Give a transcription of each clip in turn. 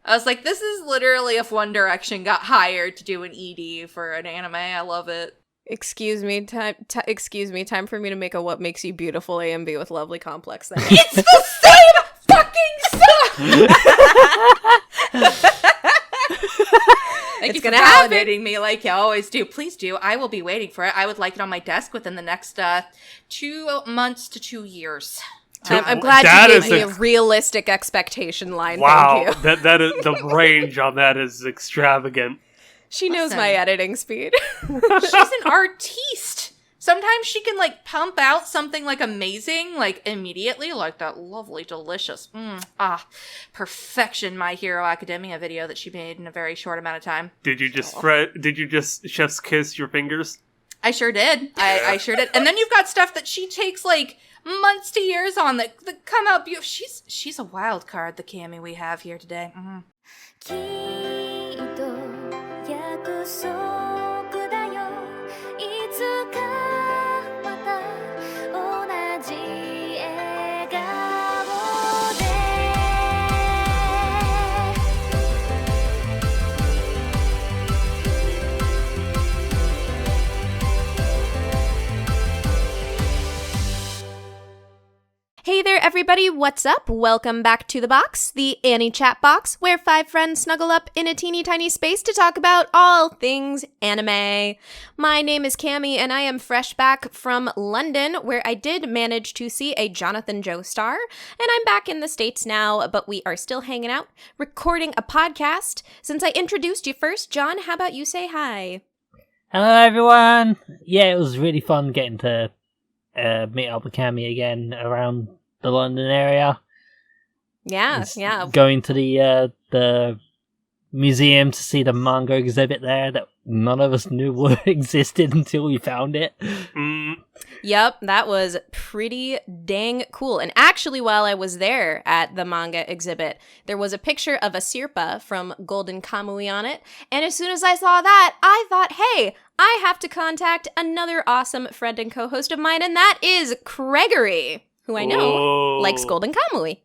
I was like, this is literally if One Direction got hired to do an ED for an anime. I love it. Excuse me, time for me to make a What Makes You Beautiful AMV with Lovely Complex then. It's the same fucking song! Thank you for validating me like you always do. Please do. I will be waiting for it. I would like it on my desk within the next 2 months to 2 years. I'm glad you gave me a realistic expectation line. Wow, thank you. that is the range on that is extravagant. She knows my editing speed. She's an artiste. Sometimes she can, like, pump out something, like, amazing, like, immediately, like that lovely, delicious, perfection My Hero Academia video that she made in a very short amount of time. Did you just chef's kiss your fingers? I sure did. I sure did. And then you've got stuff that she takes, like, months to years on that come out beautiful. She's a wild card, the Cammy we have here today. Mm-hmm. 'Hey there, everybody, what's up? Welcome back to The Box, the Annie chat box, where 5 friends snuggle up in a teeny tiny space to talk about all things anime. My name is Cammy, and I am fresh back from London, where I did manage to see a Jonathan Joestar, and I'm back in the States now, but we are still hanging out, recording a podcast. Since I introduced you first, John, how about you say hi? Hello, everyone! Yeah, it was really fun getting to meet up with Cammy again around the London area. Yeah. Going to the museum to see the manga exhibit there that none of us knew existed until we found it. Yep, that was pretty dang cool. And actually, while I was there at the manga exhibit, there was a picture of a Sirpa from Golden Kamui on it. And as soon as I saw that, I thought, hey, I have to contact another awesome friend and co-host of mine, and that is Gregory, who I know likes Golden Kamui.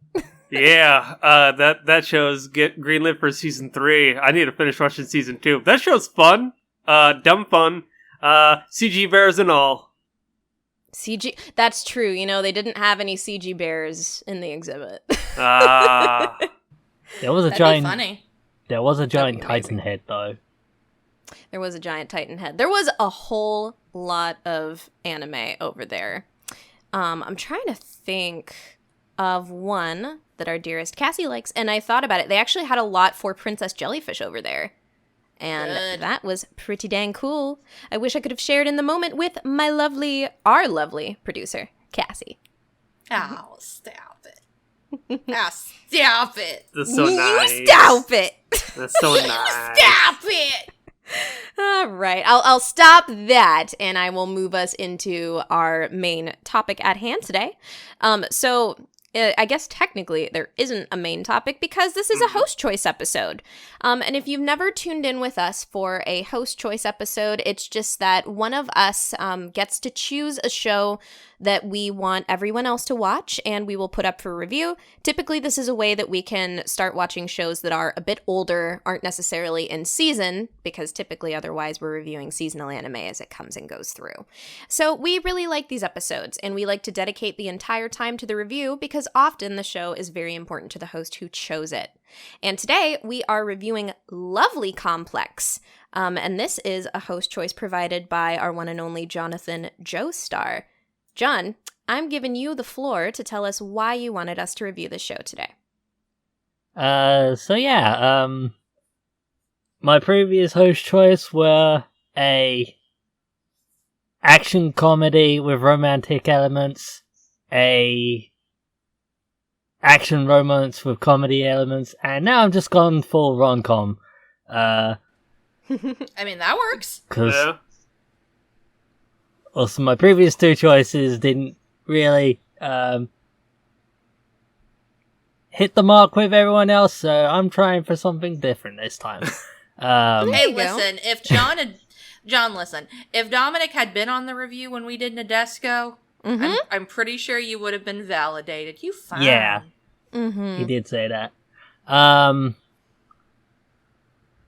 Yeah, that show's get greenlit for season 3. I need to finish watching season 2. That show's fun. Dumb fun. CG bears and all. CG, that's true. You know, they didn't have any CG bears in the exhibit. There was a That'd giant. Be funny. There was a giant Titan head, though. There was a giant Titan head. There was a whole lot of anime over there. I'm trying to think of one that our dearest Cassie likes, and I thought about it. They actually had a lot for Princess Jellyfish over there. And that was pretty dang cool. I wish I could have shared in the moment with our lovely producer, Cassie. Oh, stop it. Oh, stop it. That's so nice. You stop it. That's so nice. Stop it. All right, I'll stop that, and I will move us into our main topic at hand today. I guess technically there isn't a main topic because this is a host choice episode. And if you've never tuned in with us for a host choice episode, it's just that one of us gets to choose a show that we want everyone else to watch, and we will put up for review. Typically, this is a way that we can start watching shows that are a bit older, aren't necessarily in season, because typically otherwise we're reviewing seasonal anime as it comes and goes through. So we really like these episodes, and we like to dedicate the entire time to the review because often the show is very important to the host who chose it. And today we are reviewing Lovely Complex, and this is a host choice provided by our one and only Jonathan Joestar. John, I'm giving you the floor to tell us why you wanted us to review this show today. My previous host choice were a action comedy with romantic elements, a action romance with comedy elements, and now I'm just gone full rom-com. I mean, that works. Yeah. Also, my previous 2 choices didn't really hit the mark with everyone else, so I'm trying for something different this time. Hey, listen, if if Dominic had been on the review when we did Nadesco, I'm pretty sure you would have been validated. You fine. Yeah. He did say that.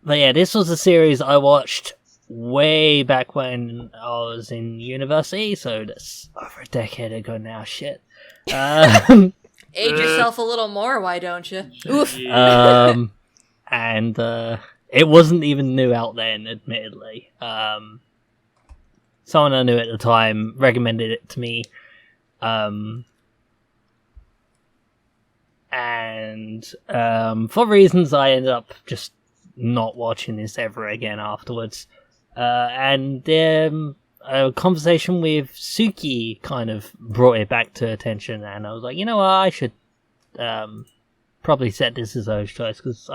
But yeah, this was a series I watched way back when I was in university, so that's over a decade ago now. Shit. Age yourself a little more, why don't you? Oof. And it wasn't even new out then, admittedly. Someone I knew at the time recommended it to me. And for reasons I ended up just not watching this ever again afterwards. And a conversation with Suki kind of brought it back to attention, and I was like, you know what, I should probably set this as O's choice, because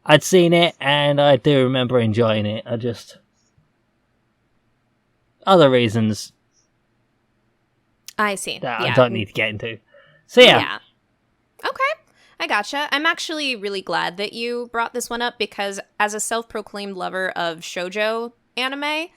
I'd seen it, and I do remember enjoying it. I just... other reasons I see. that Yeah. I don't need to get into. So yeah. Okay. I gotcha. I'm actually really glad that you brought this one up, because as a self-proclaimed lover of shoujo anime,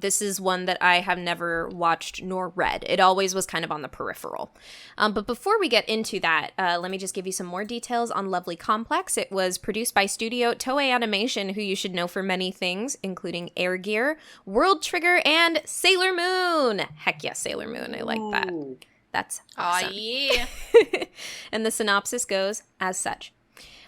this is one that I have never watched nor read. It always was kind of on the peripheral. But before we get into that, let me just give you some more details on Lovely Complex. It was produced by studio Toei Animation, who you should know for many things, including Air Gear, World Trigger, and Sailor Moon. Heck yes, Sailor Moon. I like that. That's awesome. Aw, yeah. And the synopsis goes as such.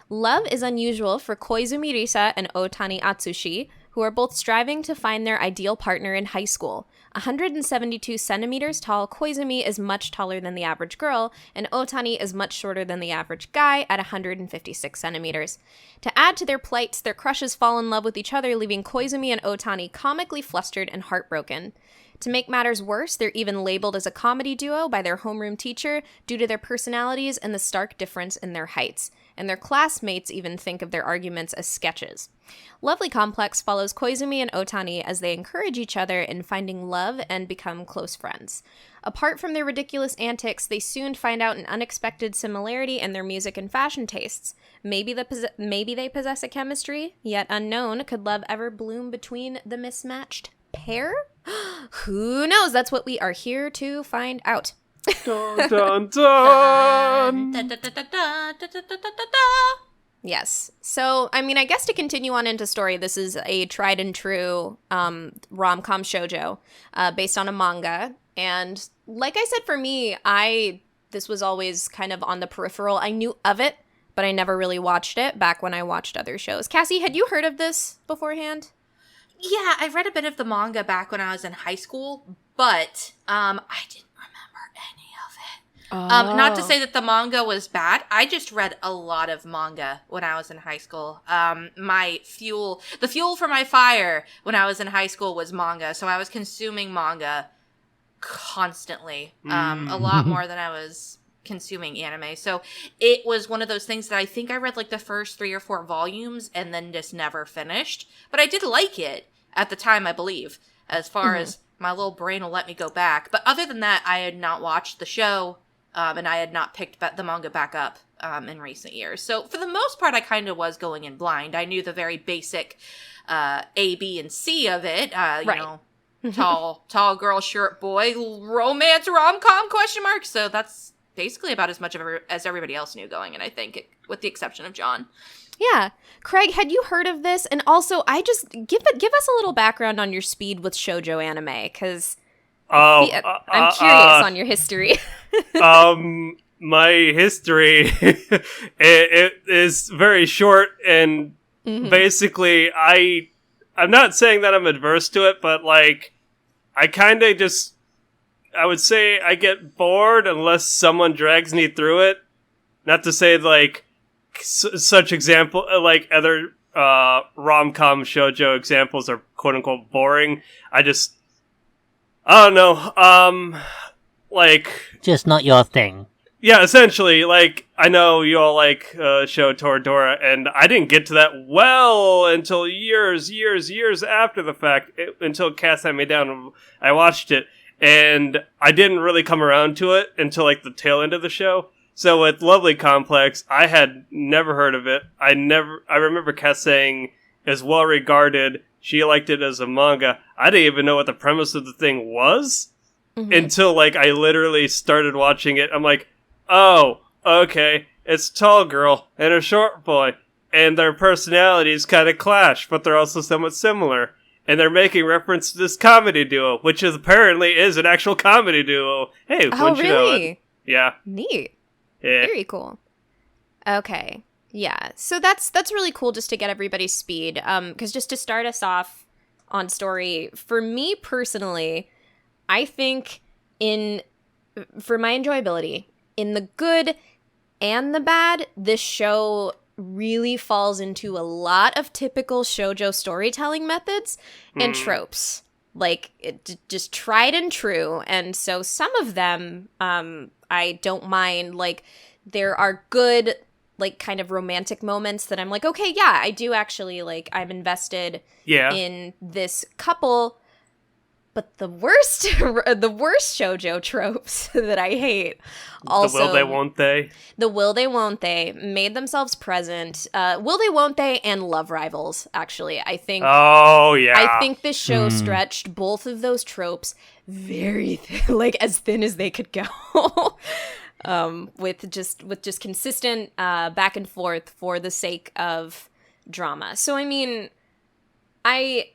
Love is unusual for Koizumi Risa and Otani Atsushi, who are both striving to find their ideal partner in high school. 172 centimeters tall, Koizumi is much taller than the average girl, and Otani is much shorter than the average guy at 156 centimeters. To add to their plights, their crushes fall in love with each other, leaving Koizumi and Otani comically flustered and heartbroken. To make matters worse, they're even labeled as a comedy duo by their homeroom teacher due to their personalities and the stark difference in their heights, and their classmates even think of their arguments as sketches. Lovely Complex follows Koizumi and Otani as they encourage each other in finding love and become close friends. Apart from their ridiculous antics, they soon find out an unexpected similarity in their music and fashion tastes. Maybe they possess a chemistry, yet unknown. Could love ever bloom between the mismatched pair? Who knows? That's what we are here to find out. Dun, dun, dun. Yes. So, I mean, I guess to continue on into story, this is a tried and true rom-com shoujo based on a manga. And like I said, for me, this was always kind of on the peripheral. I knew of it, but I never really watched it back when I watched other shows. Cassie, had you heard of this beforehand? Yeah, I read a bit of the manga back when I was in high school, but I didn't remember any of it. Not to say that the manga was bad. I just read a lot of manga when I was in high school. The fuel for my fire when I was in high school was manga, so I was consuming manga constantly, a lot more than I was consuming anime. So it was one of those things that I think I read like the first 3 or 4 volumes and then just never finished. But I did like it at the time, I believe, as far as my little brain will let me go back. But other than that, I had not watched the show, and I had not picked the manga back up in recent years. So for the most part, I kind of was going in blind. I knew the very basic A, B, and C of it. You know, tall girl, short boy, romance, rom-com, ? So that's basically about as much as everybody else knew going in, I think, with the exception of John. Yeah. Craig, had you heard of this? And also, I just give us a little background on your speed with shoujo anime, because I'm curious on your history. My history, it is very short, and basically, I'm not saying that I'm adverse to it, but like, I kind of just, I would say I get bored unless someone drags me through it. Not to say like such example, like other rom-com shoujo examples are quote unquote boring. I don't know. Like, just not your thing. Yeah, essentially, like, I know you all like show Toradora, and I didn't get to that well until years after the fact, until Cass had me down and I watched it, and I didn't really come around to it until, like, the tail end of the show. So with Lovely Complex, I had never heard of it. I remember Cass saying it's well regarded, she liked it as a manga. I didn't even know what the premise of the thing was until, like, I literally started watching it. I'm like, oh, okay, it's a tall girl and a short boy, and their personalities kind of clash, but they're also somewhat similar. And they're making reference to this comedy duo, which apparently is an actual comedy duo. Hey, wouldn't you know it? Yeah. Neat. Yeah. Very cool. Okay. Yeah. So that's really cool just to get everybody's speed. Because just to start us off on story, for me personally, I think for my enjoyability, in the good and the bad, this show really falls into a lot of typical shoujo storytelling methods and tropes. Like, just tried and true. And so some of them, I don't mind. Like, there are good, like, kind of romantic moments that I'm like, okay, yeah, I do actually, like, I'm invested in this couple. But the worst shoujo tropes that I hate, also the will they, won't they? The will they, won't they, made themselves present. Will they, won't they, and love rivals. Actually, I think. Oh yeah. I think this show stretched both of those tropes very thin, like as thin as they could go, with just consistent back and forth for the sake of drama. So I mean, I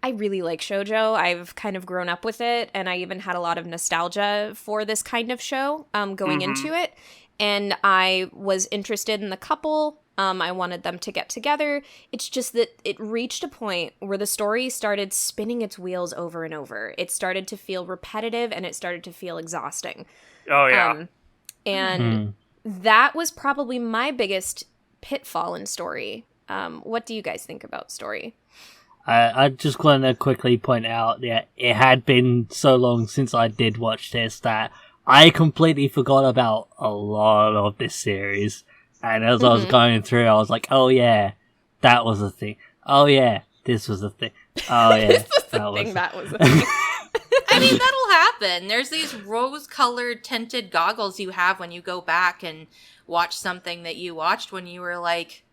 really like shoujo. I've kind of grown up with it, and I even had a lot of nostalgia for this kind of show going into it. And I was interested in the couple. I wanted them to get together. It's just that it reached a point where the story started spinning its wheels over and over. It started to feel repetitive, and it started to feel exhausting. Oh, yeah. And that was probably my biggest pitfall in story. What do you guys think about story? I just want to quickly point out that it had been so long since I did watch this that I completely forgot about a lot of this series. And as I was going through, I was like, oh yeah, that was a thing. Oh yeah, this was a thing. Oh yeah, This was the thing, that was a thing. I mean, that'll happen. There's these rose-colored tinted goggles you have when you go back and watch something that you watched when you were like,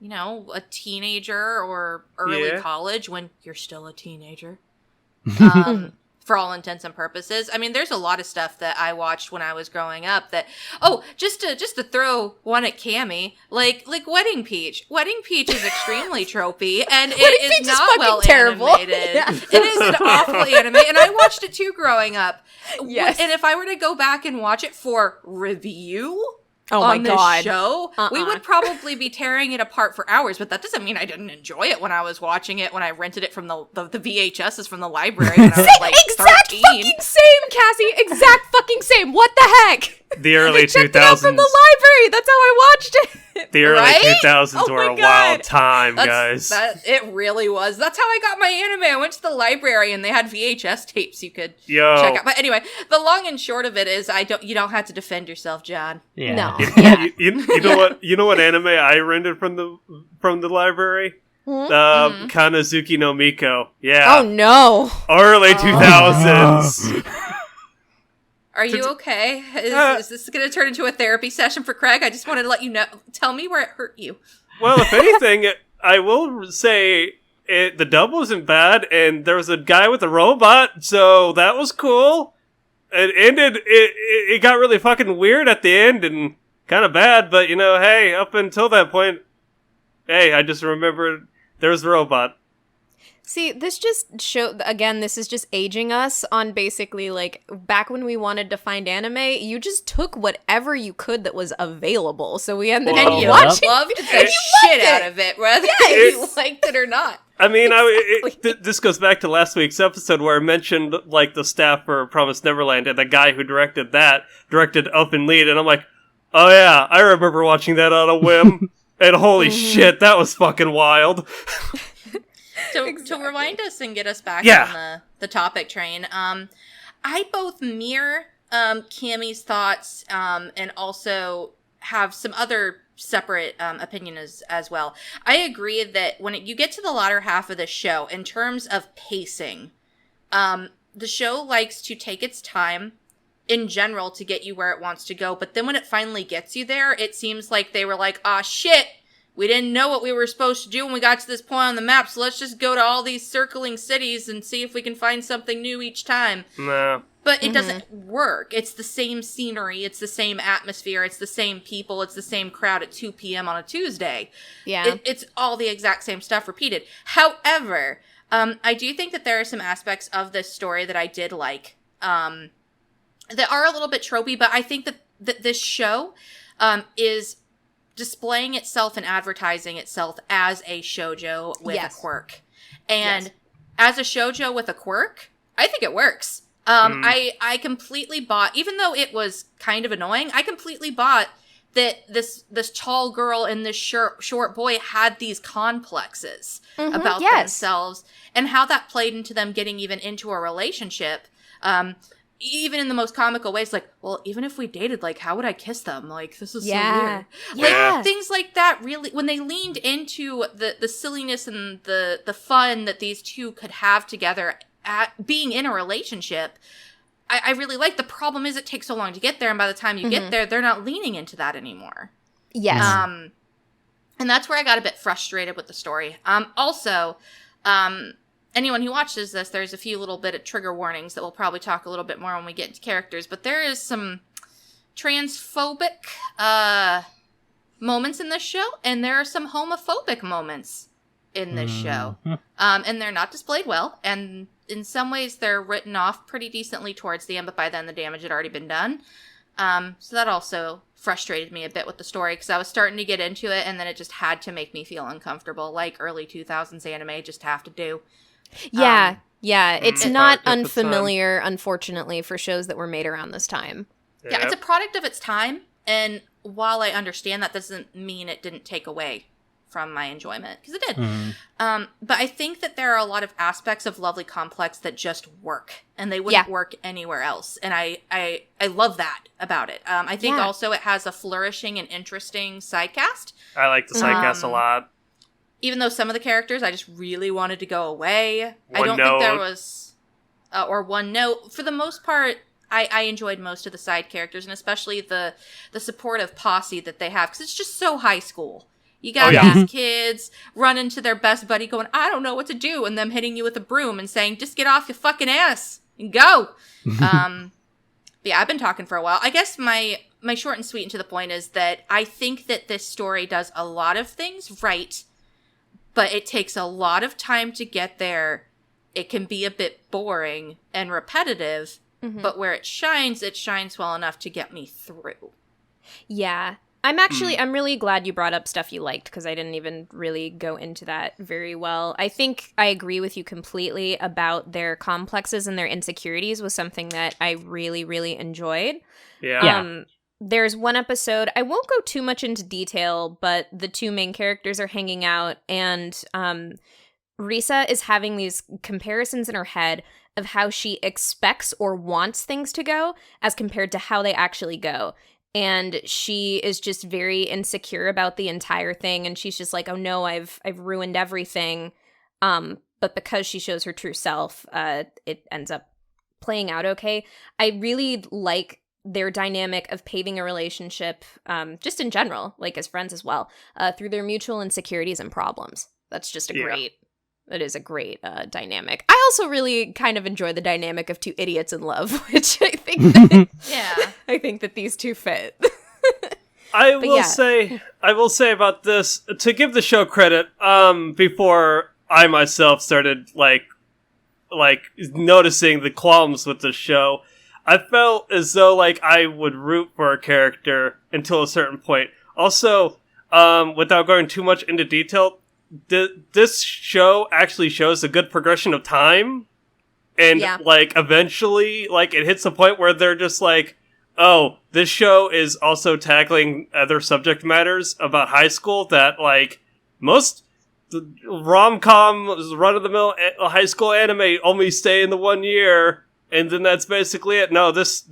you know, a teenager or early college, when you're still a teenager. For all intents and purposes. I mean, there's a lot of stuff that I watched when I was growing up that, just to throw one at Cammie, like Wedding Peach. Wedding Peach is extremely tropey, and it is not well terrible. animated. Yeah. It is an awfully animated, and I watched it too growing up. Yes. And if I were to go back and watch it for review my on God. this show, we would probably be tearing it apart for hours, but that doesn't mean I didn't enjoy it when I was watching it, when I rented it from the VHSs from the library when I was like Exact 13. fucking same, Cassie. Exact fucking same. What the heck? The early 2000s. Checked it out from the library. That's how I watched it. The early Right? 2000s Oh were my a God. wild time, guys. It really was. That's how I got my anime. I went to the library and they had VHS tapes you could Yo. check out. But anyway, the long and short of it is you don't have to defend yourself, John. Yeah. No. You know what? You know what anime I rented from the library? Kanazuki no Miko. Yeah. Oh no. Early 2000s. Are you okay? Is this going to turn into a therapy session for Craig? I just wanted to let you know. Tell me where it hurt you. Well, if anything, I will say the dub wasn't bad, and there was a guy with a robot, so that was cool. It ended. It got really fucking weird at the end and kind of bad, but you know, hey, up until that point, hey, I just remembered there was a robot. See, this just this is just aging us on basically, like, back when we wanted to find anime, you just took whatever you could that was available. So we ended And up you watching loved the shit out of it, whether you liked it or not. I mean, this goes back to last week's episode where I mentioned, like, the staff for Promised Neverland, and the guy who directed Open Lead, and I'm like, oh yeah, I remember watching that on a whim, and holy shit, that was fucking wild. To rewind us and get us back on the topic train, I both mirror Cammie's thoughts and also have some other separate opinions as well. I agree that when you get to the latter half of the show, in terms of pacing, the show likes to take its time in general to get you where it wants to go, but then when it finally gets you there, it seems like they were like, ah, shit! We didn't know what we were supposed to do when we got to this point on the map, so let's just go to all these circling cities and see if we can find something new each time. Nah. but it doesn't work. It's the same scenery, it's the same atmosphere, it's the same people, it's the same crowd at 2 p.m. on a Tuesday. Yeah. It's all the exact same stuff repeated. However, I do think that there are some aspects of this story that I did like, that are a little bit tropey, but I think that this show is displaying itself and advertising itself as a shoujo with a quirk. And as a shoujo with a quirk, I think it works. I completely bought, even though it was kind of annoying, I completely bought that this tall girl and this short boy had these complexes about themselves, and how that played into them getting even into a relationship. Even in the most comical ways, like, well, even if we dated, like, how would I kiss them? Like, this is so weird. Like, things like that really, when they leaned into the silliness and the fun that these two could have together at being in a relationship, I really like. The problem is it takes so long to get there, and by the time you get there, they're not leaning into that anymore. Yes. And that's where I got a bit frustrated with the story. Also, anyone who watches this, there's a few little bit of trigger warnings that we'll probably talk a little bit more when we get into characters, but there is some transphobic moments in this show, and there are some homophobic moments in this show. And they're not displayed well, and in some ways they're written off pretty decently towards the end, but by then the damage had already been done. So that also frustrated me a bit with the story, because I was starting to get into it, and then it just had to make me feel uncomfortable, like early 2000s anime just have to do. Yeah, it's not at the unfamiliar, unfortunately, for shows that were made around this time. Yeah, it's a product of its time, and while I understand that doesn't mean it didn't take away from my enjoyment, because it did. But I think that there are a lot of aspects of Lovely Complex that just work, and they wouldn't work anywhere else, and I love that about it. I think also it has a flourishing and interesting sidecast. I like the sidecast a lot. Even though some of the characters I just really wanted to go away. I don't think there was... or one note. For the most part, I enjoyed most of the side characters, and especially the supportive posse that they have, because it's just so high school. You got these kids running to their best buddy going, I don't know what to do, and them hitting you with a broom and saying, just get off your fucking ass and go. But yeah, I've been talking for a while. I guess my short and sweet and to the point is that I think that this story does a lot of things right, but it takes a lot of time to get there. It can be a bit boring and repetitive, but where it shines well enough to get me through. Yeah. I'm really glad you brought up stuff you liked, because I didn't even really go into that very well. I think I agree with you completely about their complexes and their insecurities was something that I really, really enjoyed. Yeah. There's one episode, I won't go too much into detail, but the two main characters are hanging out, and Risa is having these comparisons in her head of how she expects or wants things to go as compared to how they actually go. And she is just very insecure about the entire thing, and she's just like, oh no, I've ruined everything. But because she shows her true self, it ends up playing out okay. I really like their dynamic of paving a relationship, just in general, like as friends as well, through their mutual insecurities and problems. That's just that is a great dynamic. I also really kind of enjoy the dynamic of two idiots in love, which I think that, I think that these two fit. I will say about this, to give the show credit, before I myself started like noticing the qualms with the show, I felt as though like I would root for a character until a certain point. Also, without going too much into detail, this show actually shows a good progression of time, and like eventually, like it hits a point where they're just like, oh, this show is also tackling other subject matters about high school that like most rom-com run-of-the-mill high school anime only stay in the 1 year, and then that's basically it. No, this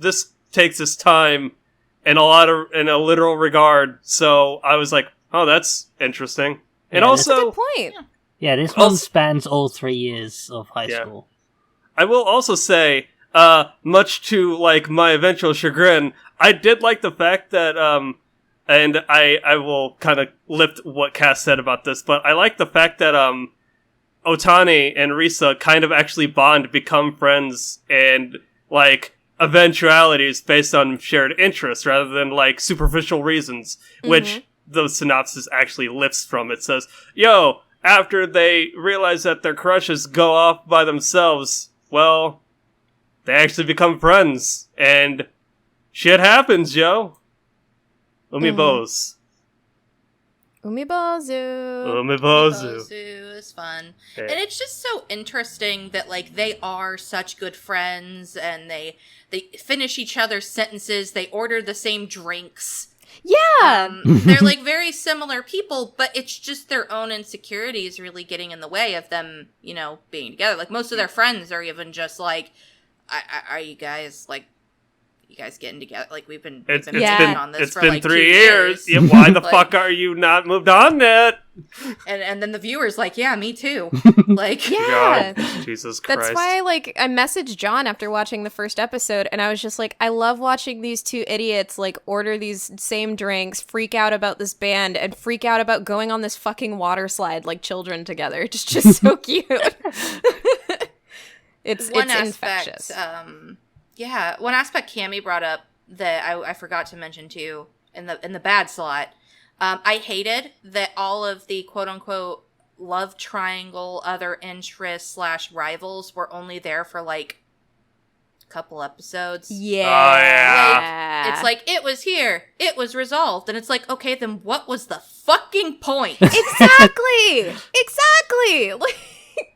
takes its time in a literal regard. So I was like, oh, that's interesting. And also, that's a good point. Yeah, this one spans all 3 years of high school. I will also say, much to like my eventual chagrin, I did like the fact that, and I will kind of lift what Cass said about this, but I like the fact that Otani and Risa kind of actually bond, become friends, and like eventualities based on shared interests rather than like superficial reasons, which the synopsis actually lifts from. It says, yo, after they realize that their crushes go off by themselves, well, they actually become friends, and shit happens, yo. Umibos. Umibozu. Umibozu. Is fun. Yeah. And it's just so interesting that, like, they are such good friends, and they finish each other's sentences, they order the same drinks. Yeah. They're, like, very similar people, but it's just their own insecurities really getting in the way of them, you know, being together. Like, most of their friends are even just like, are you guys, like, you guys getting together? Like, we've been working on this for, like, 3 2 years. years. Yeah, why the Like, fuck are you not moved on yet? And then the viewer's like, yeah, me too. Like, Yeah. God, Jesus Christ. That's why, like, I messaged John after watching the first episode, and I was just like, I love watching these two idiots, like, order these same drinks, freak out about this band, and freak out about going on this fucking water slide like children together. It's just so cute. it's infectious. Yeah, one aspect Cammie brought up that I forgot to mention too in the bad slot. I hated that all of the quote unquote love triangle, other interests / rivals were only there for like a couple episodes. Yeah. Oh, yeah. Like, it's like, it was here, it was resolved, and it's like, okay, then what was the fucking point? Exactly. Like,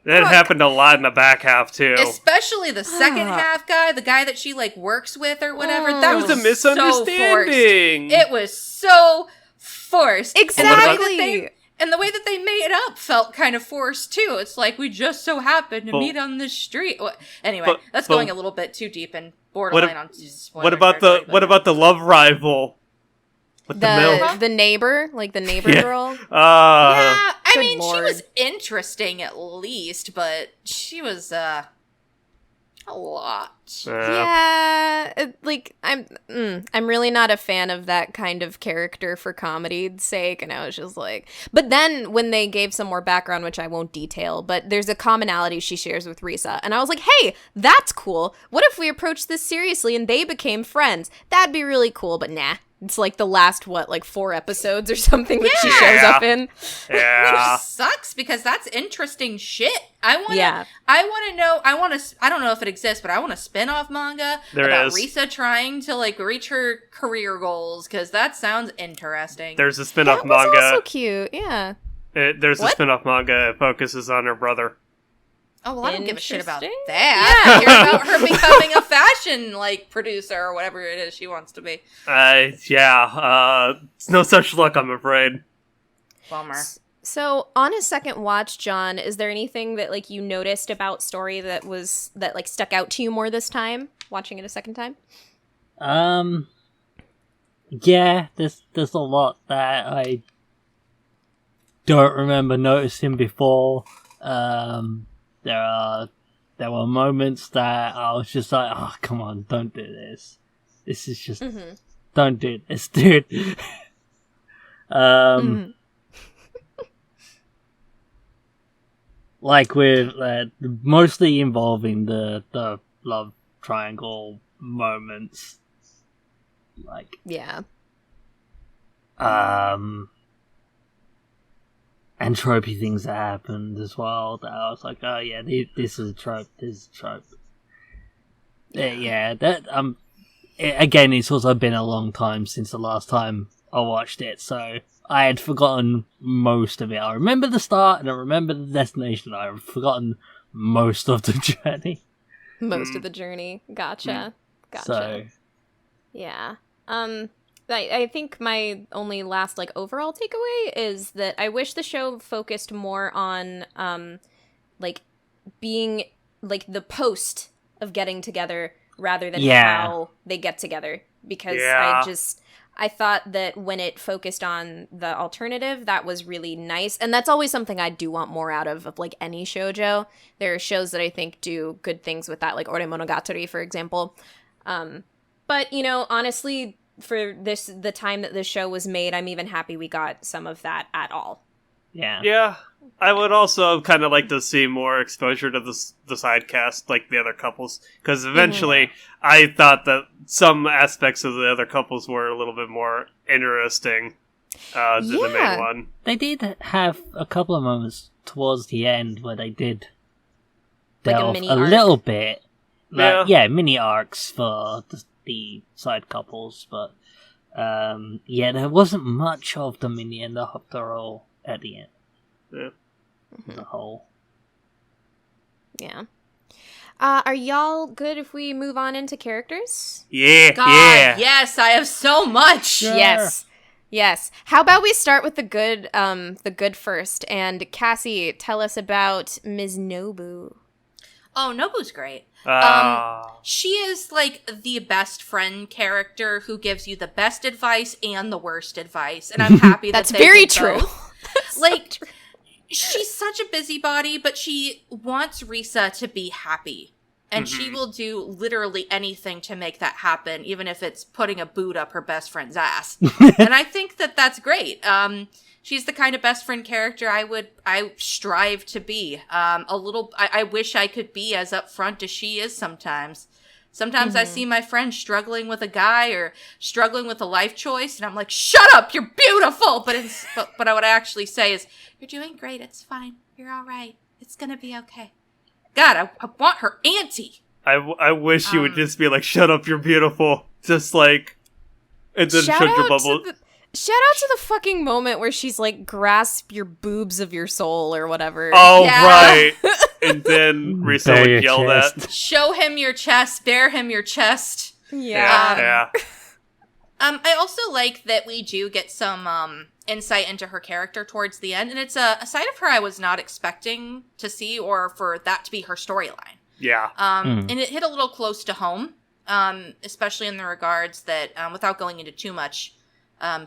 That happened a lot in the back half, too. Especially the second half guy, the guy that she, like, works with or whatever. That It was a so misunderstanding. forced. It was so forced. exactly. And the way that they made it up felt kind of forced, too. It's like, we just so happened to meet on the street. Anyway, that's going a little bit too deep and borderline on spoiler What about the love rival? With the milk? The neighbor, like the neighbor girl. Yeah, I Good mean, Lord. she was interesting at least, but she was, a lot. Yeah, I'm really not a fan of that kind of character for comedy's sake, and I was just like, but then when they gave some more background, which I won't detail, but there's a commonality she shares with Risa, and I was like, hey, that's cool. What if we approached this seriously and they became friends? That'd be really cool, but nah. It's like the last, 4 episodes or something that she shows up in. Yeah. Which sucks because that's interesting shit. I want to know, I don't know if it exists, but I want a spin-off manga about Risa trying to, like, reach her career goals, because that sounds interesting. There's a spin-off That manga. was also cute, yeah. There's a spin-off manga. It focuses on her brother. Oh, well, I don't give a shit about Interesting. that. I care about her becoming a fashion, like, producer or whatever it is she wants to be. It's no such luck, I'm afraid. Bummer. So, on a second watch, John, is there anything that, like, you noticed about story that stuck out to you more this time, watching it a second time? Yeah, there's a lot that I don't remember noticing before. There were moments that I was just like, oh, come on, don't do this. This is just, don't do this, dude. Like with, mostly involving the love triangle moments. Like, Yeah. and tropey things that happened as well. That I was like, oh yeah, this is a trope. This is a trope. Yeah, that again, it's also been a long time since the last time I watched it, so I had forgotten most of it. I remember the start and I remember the destination. I've forgotten most of the journey. Most of the journey. Gotcha. So, yeah. I think my only last, overall takeaway is that I wish the show focused more on, being, the post of getting together rather than how they get together. Because I thought that when it focused on the alternative, that was really nice. And that's always something I do want more out of any shoujo. There are shows that I think do good things with that, like Ore Monogatari, for example. But, honestly, for the time that this show was made, I'm even happy we got some of that at all. Yeah. Yeah. I would also kind of like to see more exposure to the side cast, like the other couples, because eventually I thought that some aspects of the other couples were a little bit more interesting than the main one. They did have a couple of moments towards the end where they did delve mini a arc. little bit. Yeah. Mini arcs for the side couples, but there wasn't much of them in the end after all at the end. Yeah. As a whole. Yeah. Are y'all good if we move on into characters? Yeah, God, yeah. yes, I have so much. Sure. Yes. How about we start with the good first? And Cassie, tell us about Ms. Nobu. Oh, Nobu's great. Ah. She is like the best friend character who gives you the best advice and the worst advice, and I'm happy that That's they very did true. both. Like, she's such a busybody, but she wants Risa to be happy. And she will do literally anything to make that happen, even if it's putting a boot up her best friend's ass. And I think that that's great. She's the kind of best friend character I strive to be. I wish I could be as upfront as she is sometimes. Sometimes I see my friend struggling with a guy or struggling with a life choice, and I'm like, shut up, you're beautiful! But what I would actually say is, you're doing great, it's fine, you're all right, it's gonna be okay. God, I want her auntie! I wish you would just be like, shut up, you're beautiful. Just like, and then shut your bubble. Shout out to the fucking moment where she's like, grasp your boobs of your soul or whatever. Oh, Yeah. right. And then Risa Bare would your yell chest. that. Show him your chest, bare him your chest. Yeah. I also like that we do get some insight into her character towards the end, and it's a side of her I was not expecting to see or for that to be her storyline. Yeah. And it hit a little close to home, especially in the regards that, without going into too much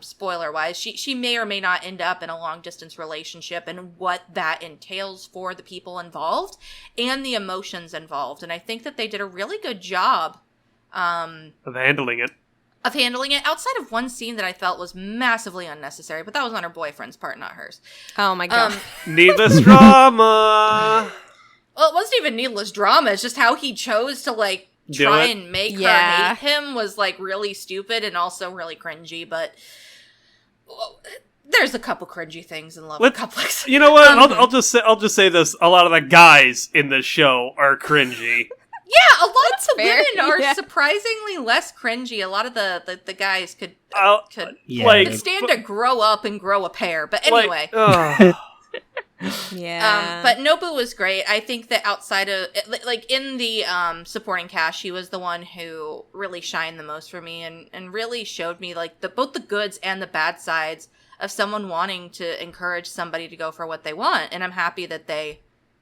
spoiler-wise, she may or may not end up in a long-distance relationship and what that entails for the people involved and the emotions involved. And I think that they did a really good job Of handling it. outside of one scene that I felt was massively unnecessary, but that was on her boyfriend's part, not hers. Oh my god. Needless drama. Well, it wasn't even needless drama. It's just how he chose to, like, Do try it. and make Yeah. her hate him was, like, really stupid and also really cringy, but well, there's a couple cringy things in love with couples. You know what? I'll just say this. A lot of the guys in this show are cringy. Yeah, a lot of the fair. women are Yeah. surprisingly less cringy. A lot of the guys could Yeah, Like- they- stand to grow up and grow a pair. But anyway. Yeah. But Nobu was great. I think that outside of, like, in the supporting cast, she was the one who really shined the most for me and really showed me, like, both the goods and the bad sides of someone wanting to encourage somebody to go for what they want. And I'm happy that they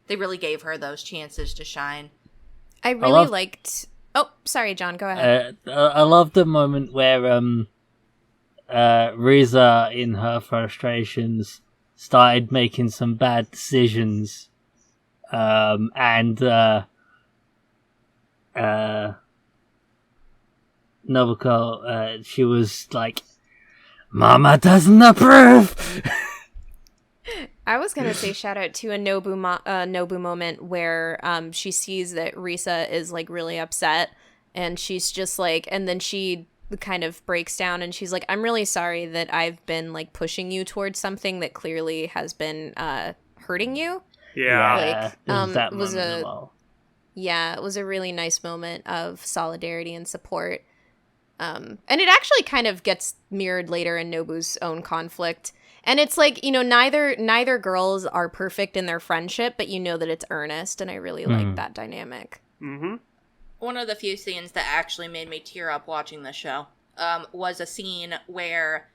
really gave her those chances to shine. I really liked... Oh, sorry, John, go ahead. I love the moment where Riza, in her frustrations, started making some bad decisions, and Nobuko, she was like, "Mama doesn't approve." I was gonna say shout out to a Nobu moment where she sees that Risa is like really upset, and she's just like, and then she kind of breaks down and she's like, I'm really sorry that I've been like pushing you towards something that clearly has been hurting you. Yeah. Like, that it was moment as well. Yeah, it was a really nice moment of solidarity and support. And it actually kind of gets mirrored later in Nobu's own conflict. And it's like, you know, neither girls are perfect in their friendship, but you know that it's earnest, and I really like that dynamic. Mm-hmm. One of the few scenes that actually made me tear up watching the show was a scene where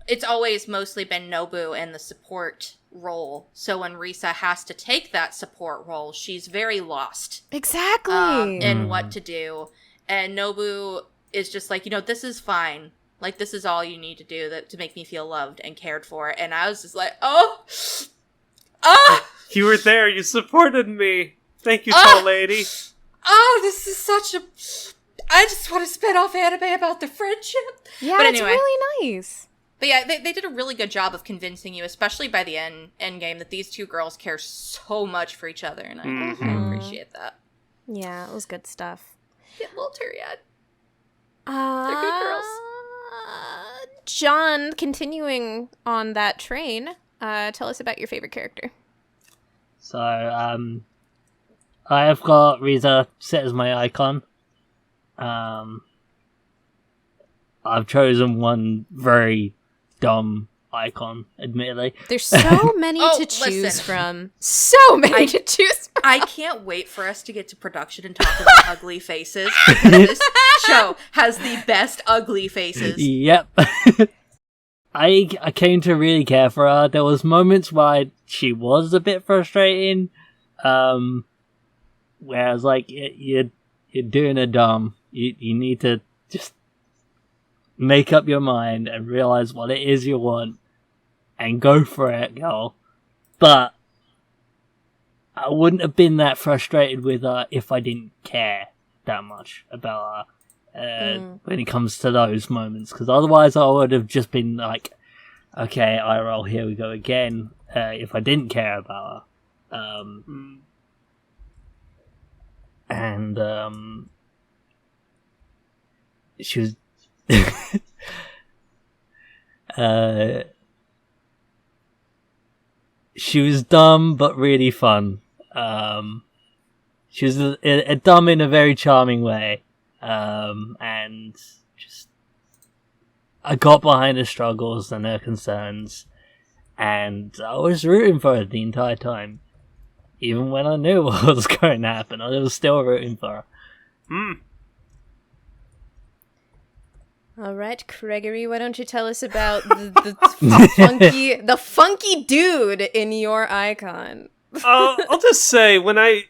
it's always mostly been Nobu in the support role. So when Risa has to take that support role, she's very lost. Exactly. In what to do. And Nobu is just like, you know, this is fine. Like, this is all you need to do to make me feel loved and cared for. And I was just like, You were there. You supported me. Thank you, tall lady. this is such a... I just want to spin off anime about the friendship. Yeah, But it's anyway. really nice. But yeah, they did a really good job of convincing you, especially by the end game, that these two girls care so much for each other, and I appreciate that. Yeah, it was good stuff. Get little teary-eyed. They're good girls. John, continuing on that train, tell us about your favorite character. So, I have got Riza set as my icon. I've chosen one very dumb icon, admittedly. There's so many to choose from. So many to choose from. I can't wait for us to get to production and talk about ugly faces, because this show has the best ugly faces. Yep. I came to really care for her. There was moments where she was a bit frustrating, where I was like, you're doing a dumb. You need to just make up your mind and realize what it is you want and go for it, girl. But I wouldn't have been that frustrated with her if I didn't care that much about her when it comes to those moments, because otherwise I would have just been like, okay, IRL, here we go again, if I didn't care about her. And she was she was dumb but really fun. She was a dumb in a very charming way, and just I got behind her struggles and her concerns, and I was rooting for her the entire time, even when I knew what was going to happen. I was still rooting for her. All right, Gregory, why don't you tell us about the funky dude in your icon? I'll just say, when I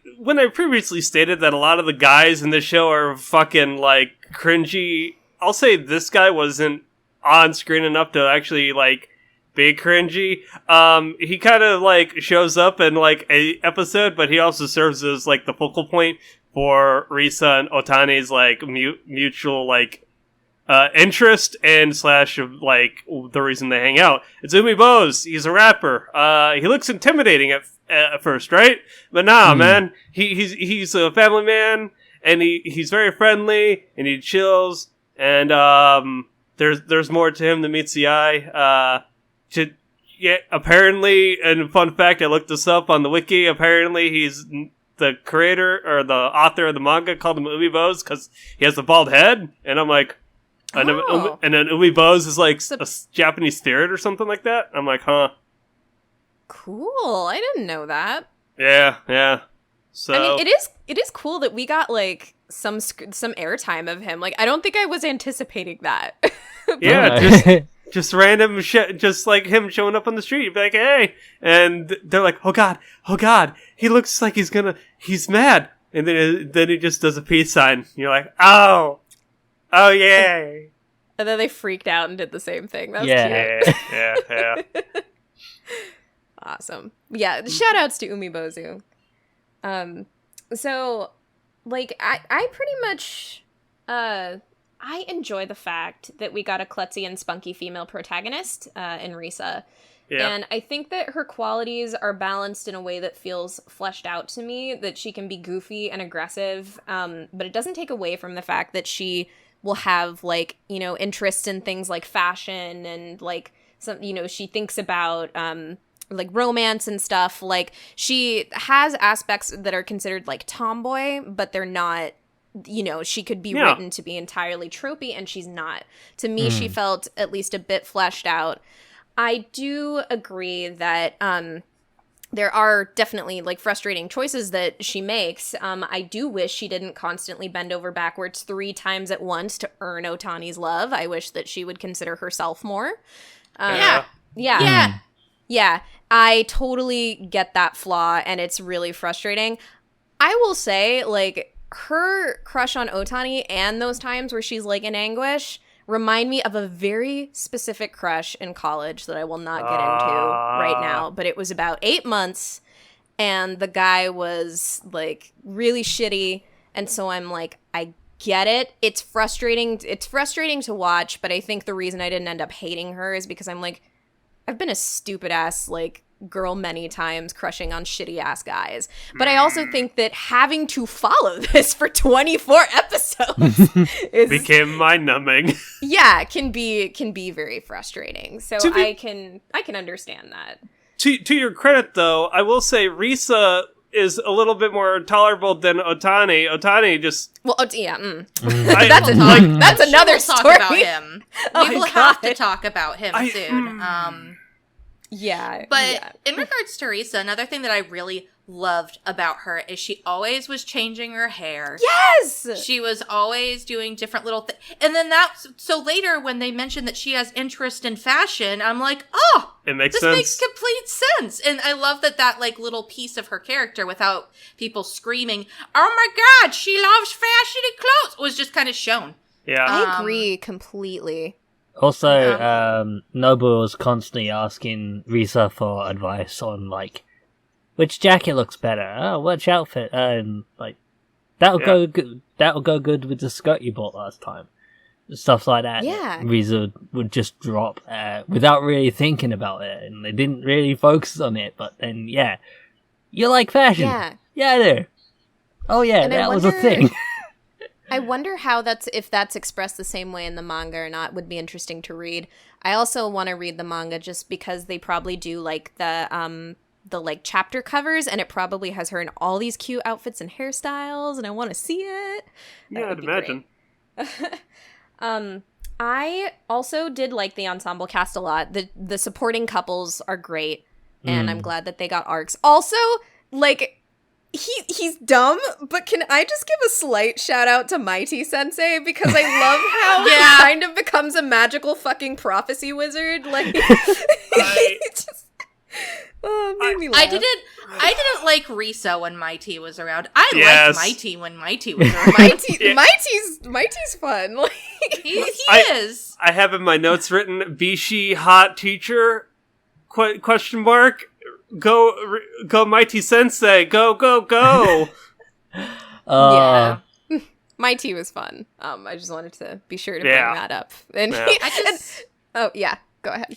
previously stated that a lot of the guys in this show are fucking, like, cringy, I'll say this guy wasn't on screen enough to actually, like, be cringy. He kind of, like, shows up in, like, a episode, but he also serves as, like, the focal point for Risa and Otani's, like, mutual, like, interest and / like the reason they hang out. It's Umi Bose. He's a rapper. He looks intimidating at first, right? But nah, man. He's a family man, and he's very friendly, and he chills. And there's more to him than meets the eye. Apparently, and fun fact, I looked this up on the wiki. Apparently, he's the creator or the author of the manga called him Umi Bose because he has a bald head, and I'm like. And then Umi Bose is like a Japanese spirit or something like that. I'm like, huh. Cool. I didn't know that. Yeah. So I mean, it is cool that we got like some airtime of him. Like, I don't think I was anticipating that. Yeah, just random shit, just like him showing up on the street. You'd be like, hey, and they're like, oh god, he looks like he's mad, and then he just does a peace sign. And you're like, oh yay. And then they freaked out and did the same thing. That was cute. Yeah. Awesome. Yeah, shout outs to Umi Bozu. So, like, I pretty much, I enjoy the fact that we got a klutzy and spunky female protagonist, in Risa. Yeah. And I think that her qualities are balanced in a way that feels fleshed out to me, that she can be goofy and aggressive, but it doesn't take away from the fact that she will have, like, you know, interests in things like fashion and, like, some, you know, she thinks about, like, romance and stuff. Like, she has aspects that are considered, like, tomboy, but they're not, you know, she could be written to be entirely tropey, and she's not. To me, she felt at least a bit fleshed out. I do agree that, there are definitely, like, frustrating choices that she makes. I do wish she didn't constantly bend over backwards 3 times at once to earn Otani's love. I wish that she would consider herself more. Yeah. I totally get that flaw, and it's really frustrating. I will say, like, her crush on Otani and those times where she's, like, in anguish remind me of a very specific crush in college that I will not get into right now, but it was about 8 months, and the guy was, like, really shitty, and so I'm like, I get it. It's frustrating. It's frustrating to watch, but I think the reason I didn't end up hating her is because I'm like, I've been a stupid ass like girl many times crushing on shitty ass guys. But I also think that having to follow this for 24 episodes became mind numbing. Yeah, can be very frustrating. So I can understand that. To your credit though, I will say Risa is a little bit more tolerable than Otani. Otani just that's another story. Talk about him. We will have to talk about him soon. Yeah. But in regards to Risa, another thing that I really loved about her is she always was changing her hair. Yes! She was always doing different little things. And then so later when they mentioned that she has interest in fashion, I'm like, oh, it makes this sense. makes complete sense. And I love that like little piece of her character without people screaming, oh my God, she loves fashion and clothes, was just kind of shown. Yeah. I agree completely. Also, Nobu was constantly asking Risa for advice on, like, which jacket looks better? Oh, which outfit? Like, that'll go good with the skirt you bought last time. Stuff like that. Yeah. Risa would just drop without really thinking about it, and they didn't really focus on it, but then, yeah. You like fashion? Yeah, I do. Oh, yeah, and that was a thing. I wonder how if that's expressed the same way in the manga or not. Would be interesting to read. I also want to read the manga just because they probably do like the like chapter covers, and it probably has her in all these cute outfits and hairstyles, and I want to see it. Yeah, I'd imagine. I also did like the ensemble cast a lot. The supporting couples are great, and I'm glad that they got arcs. Also, like, he's dumb, but can I just give a slight shout out to Mighty Sensei, because I love how he kind of becomes a magical fucking prophecy wizard. Like, made me laugh. I didn't like Risa when Mighty was around. I liked Mighty when Mighty was around. Mighty's fun. Like, he is. I have in my notes written, Bishi hot teacher? Question mark. Go Mighty Sensei. Go. Yeah. Mighty was fun. I just wanted to be sure to bring that up. And go ahead.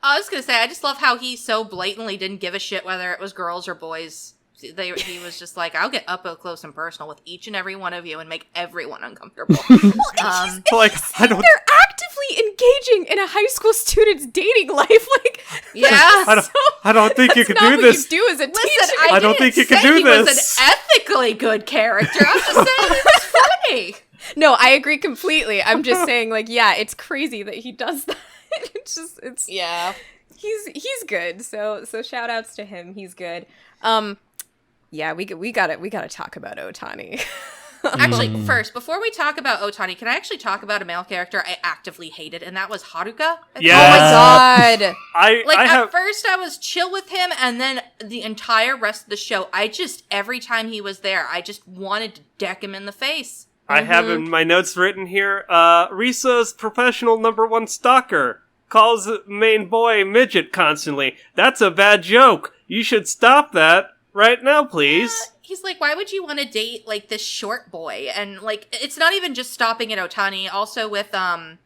I was going to say, I just love how he so blatantly didn't give a shit whether it was girls or boys. He was just like, I'll get up close and personal with each and every one of you and make everyone uncomfortable. They're actively engaging in a high school student's dating life. Like, yeah. I don't think you can do this. What you do as a teacher. I don't think you can do this. He was an ethically good character. I'm just saying it was funny. No, I agree completely. I'm just saying, like, yeah, it's crazy that he does that. He's good. So shout outs to him. He's good. Yeah, we gotta talk about Otani. Actually, first, before we talk about Otani, can I actually talk about a male character I actively hated, and that was Haruka? Yeah. Oh my God. At first I was chill with him, and then the entire rest of the show, every time he was there, I just wanted to deck him in the face. I have in my notes written here, Risa's professional #1 stalker calls main boy midget constantly. That's a bad joke. You should stop that right now, please. He's like, why would you want to date, like, this short boy? And, like, it's not even just stopping at Otani. Also with, the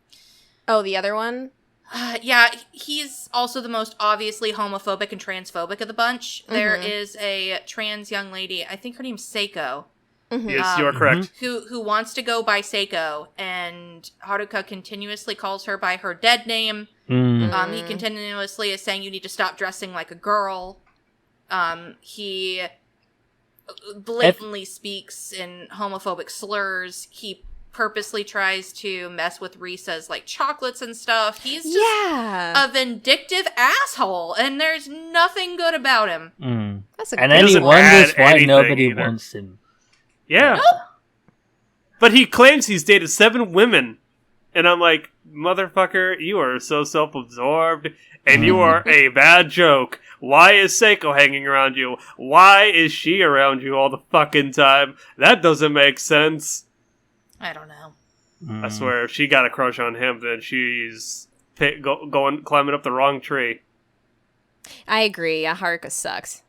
other one? He's also the most obviously homophobic and transphobic of the bunch. Mm-hmm. There is a trans young lady, I think her name's Seiko. Mm-hmm. Yes, you are correct. Who wants to go by Seiko, and Haruka continuously calls her by her dead name. He continuously is saying, you need to stop dressing like a girl. He blatantly speaks in homophobic slurs. He purposely tries to mess with Risa's, like, chocolates and stuff. He's just a vindictive asshole, and there's nothing good about him. And then he wonders why nobody wants him. Yeah. Nope. But he claims he's dated 7 women. And I'm like, motherfucker, you are so self-absorbed, and you are a bad joke. Why is Seiko hanging around you? Why is she around you all the fucking time? That doesn't make sense. I don't know. I swear, if she got a crush on him, then she's climbing up the wrong tree. I agree. Haruka sucks.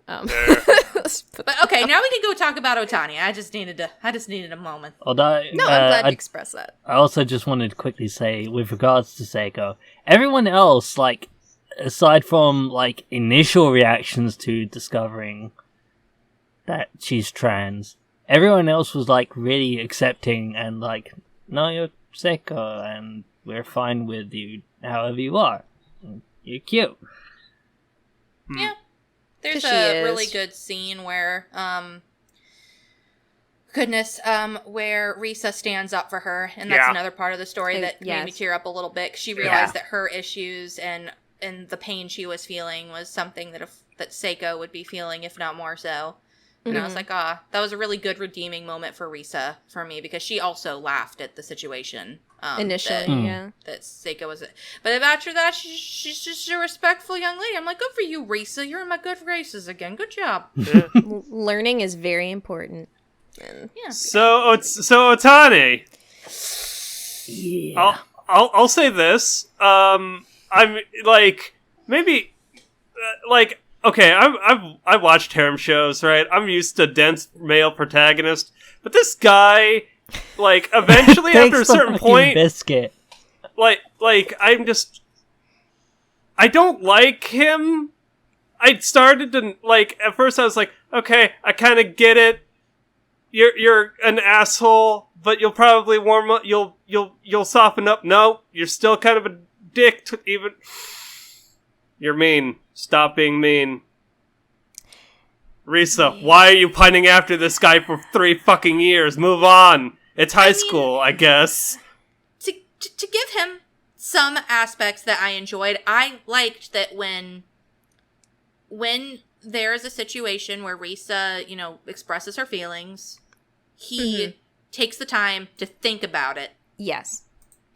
But okay, now we can go talk about Otani. I just needed a moment. Although, No, I'm glad you expressed that. I also just wanted to quickly say, with regards to Seiko, everyone else, like, aside from, like, initial reactions to discovering that she's trans, everyone else was, like, really accepting and, like, no, you're Seiko, and we're fine with you however you are. You're cute. Yeah. There's 'Cause she a is. really good scene where, where Risa stands up for her, and that's another part of the story that made me tear up a little bit. 'Cause she realized that her issues and the pain she was feeling was something that Seiko would be feeling, if not more so. And I was like, that was a really good redeeming moment for Risa for me, because she also laughed at the situation. Initially, that Seiko was. But after that, she's just a respectful young lady. I'm like, good for you, Risa. You're in my good graces again. Good job. Learning is very important. And So Otani. Yeah. I'll say this. I'm like maybe like okay. I've watched harem shows, right? I'm used to dense male protagonist, but this guy, like, eventually after a certain point, biscuit. like I don't like him. I started to like at first. I was like, okay, I kind of get it. You're an asshole, but you'll probably warm up. You'll soften up. No, you're still kind of a dick. Even you're mean. Stop being mean. Risa, why are you pining after this guy for 3 fucking years? Move on. It's high school, I guess. To give him some aspects that I enjoyed, I liked that when there is a situation where Risa, expresses her feelings, he takes the time to think about it. yes.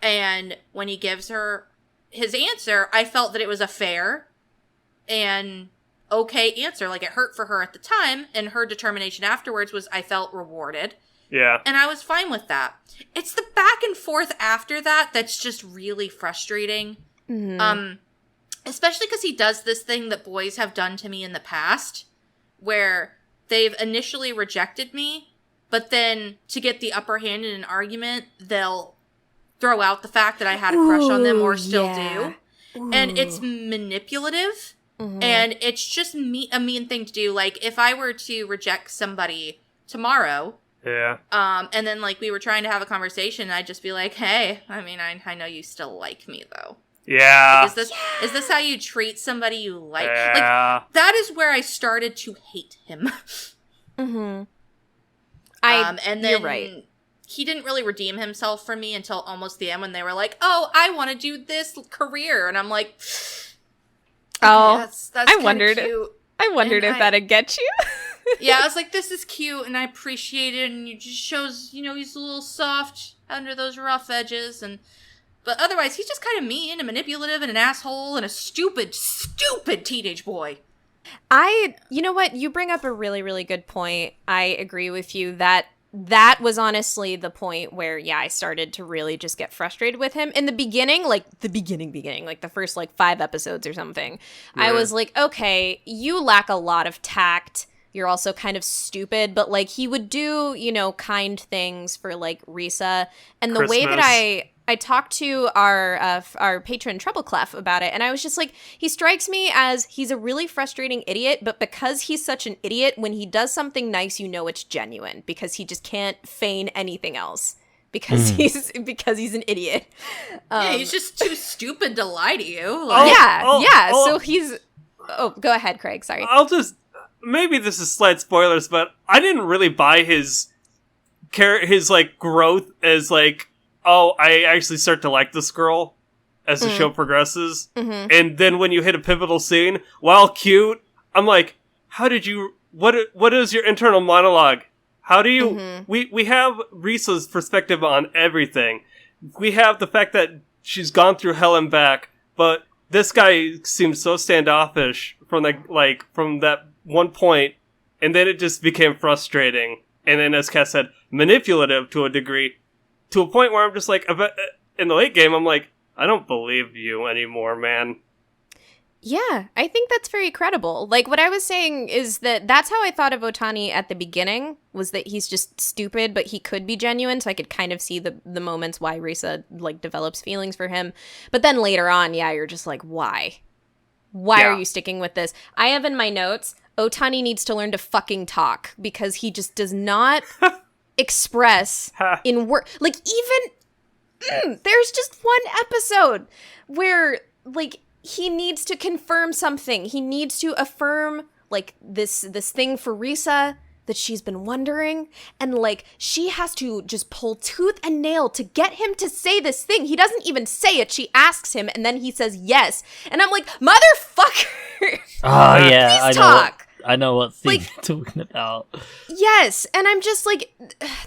And when he gives her his answer, I felt that it was a fair and okay answer. Like, it hurt for her at the time, and her determination afterwards was, I felt rewarded. Yeah. And I was fine with that. It's the back and forth after that that's just really frustrating. Especially because he does this thing that boys have done to me in the past, where they've initially rejected me, but then to get the upper hand in an argument, they'll throw out the fact that I had a crush on them or still do. And it's manipulative. And it's just a mean thing to do. Like, if I were to reject somebody tomorrow, and then, like, we were trying to have a conversation, I'd just be like, hey, I mean, I know you still like me, though. Yeah. Like, is this how you treat somebody you like? Yeah. Like, that is where I started to hate him. And then you're right. He didn't really redeem himself for me until almost the end, when they were like, oh, I want to do this career. And I'm like, oh, that's I wondered. cute. I wondered if that'd get you. Yeah, I was like, this is cute, and I appreciate it, and it just shows, he's a little soft under those rough edges, but otherwise, he's just kind of mean and manipulative and an asshole and a stupid, stupid teenage boy. You know what? You bring up a really, really good point. I agree with you that was honestly the point where, I started to really just get frustrated with him. In the beginning, like the beginning, like the first, 5 episodes or something, I was like, okay, you lack a lot of tact. You're also kind of stupid, but, he would do, kind things for, Risa. And the way that I talked to our patron TroubleClef about it, and I was just like, he strikes me as he's a really frustrating idiot, but because he's such an idiot, when he does something nice, it's genuine, because he just can't feign anything else, because he's an idiot. Yeah, he's just too stupid to lie to you. So he's... Oh, go ahead, Craig, sorry. Maybe this is slight spoilers, but I didn't really buy his growth as, oh, I actually start to like this girl as the show progresses. And then when you hit a pivotal scene, while cute, I'm like, how did you... What is your internal monologue? How do you... We have Risa's perspective on everything. We have the fact that she's gone through hell and back, but this guy seems so standoffish from that one point, and then it just became frustrating. And then, as Kat said, manipulative to a degree, to a point where I'm just like, in the late game, I'm like, I don't believe you anymore, man. Yeah, I think that's very credible. Like, what I was saying is that's how I thought of Otani at the beginning, was that he's just stupid, but he could be genuine, so I could kind of see the moments why Risa, like, develops feelings for him. But then later on, yeah, you're just like, why? Why are you sticking with this? I have in my notes, Otani needs to learn to fucking talk, because he just does not express in word. Like, even, there's just one episode where, like, he needs to confirm something. He needs to affirm, like, this thing for Risa that she's been wondering. And, like, she has to just pull tooth and nail to get him to say this thing. He doesn't even say it. She asks him, and then he says yes. And I'm like, motherfucker! Oh, yeah. Please talk! I know what thing Like, you're talking about. Yes, and I'm just like,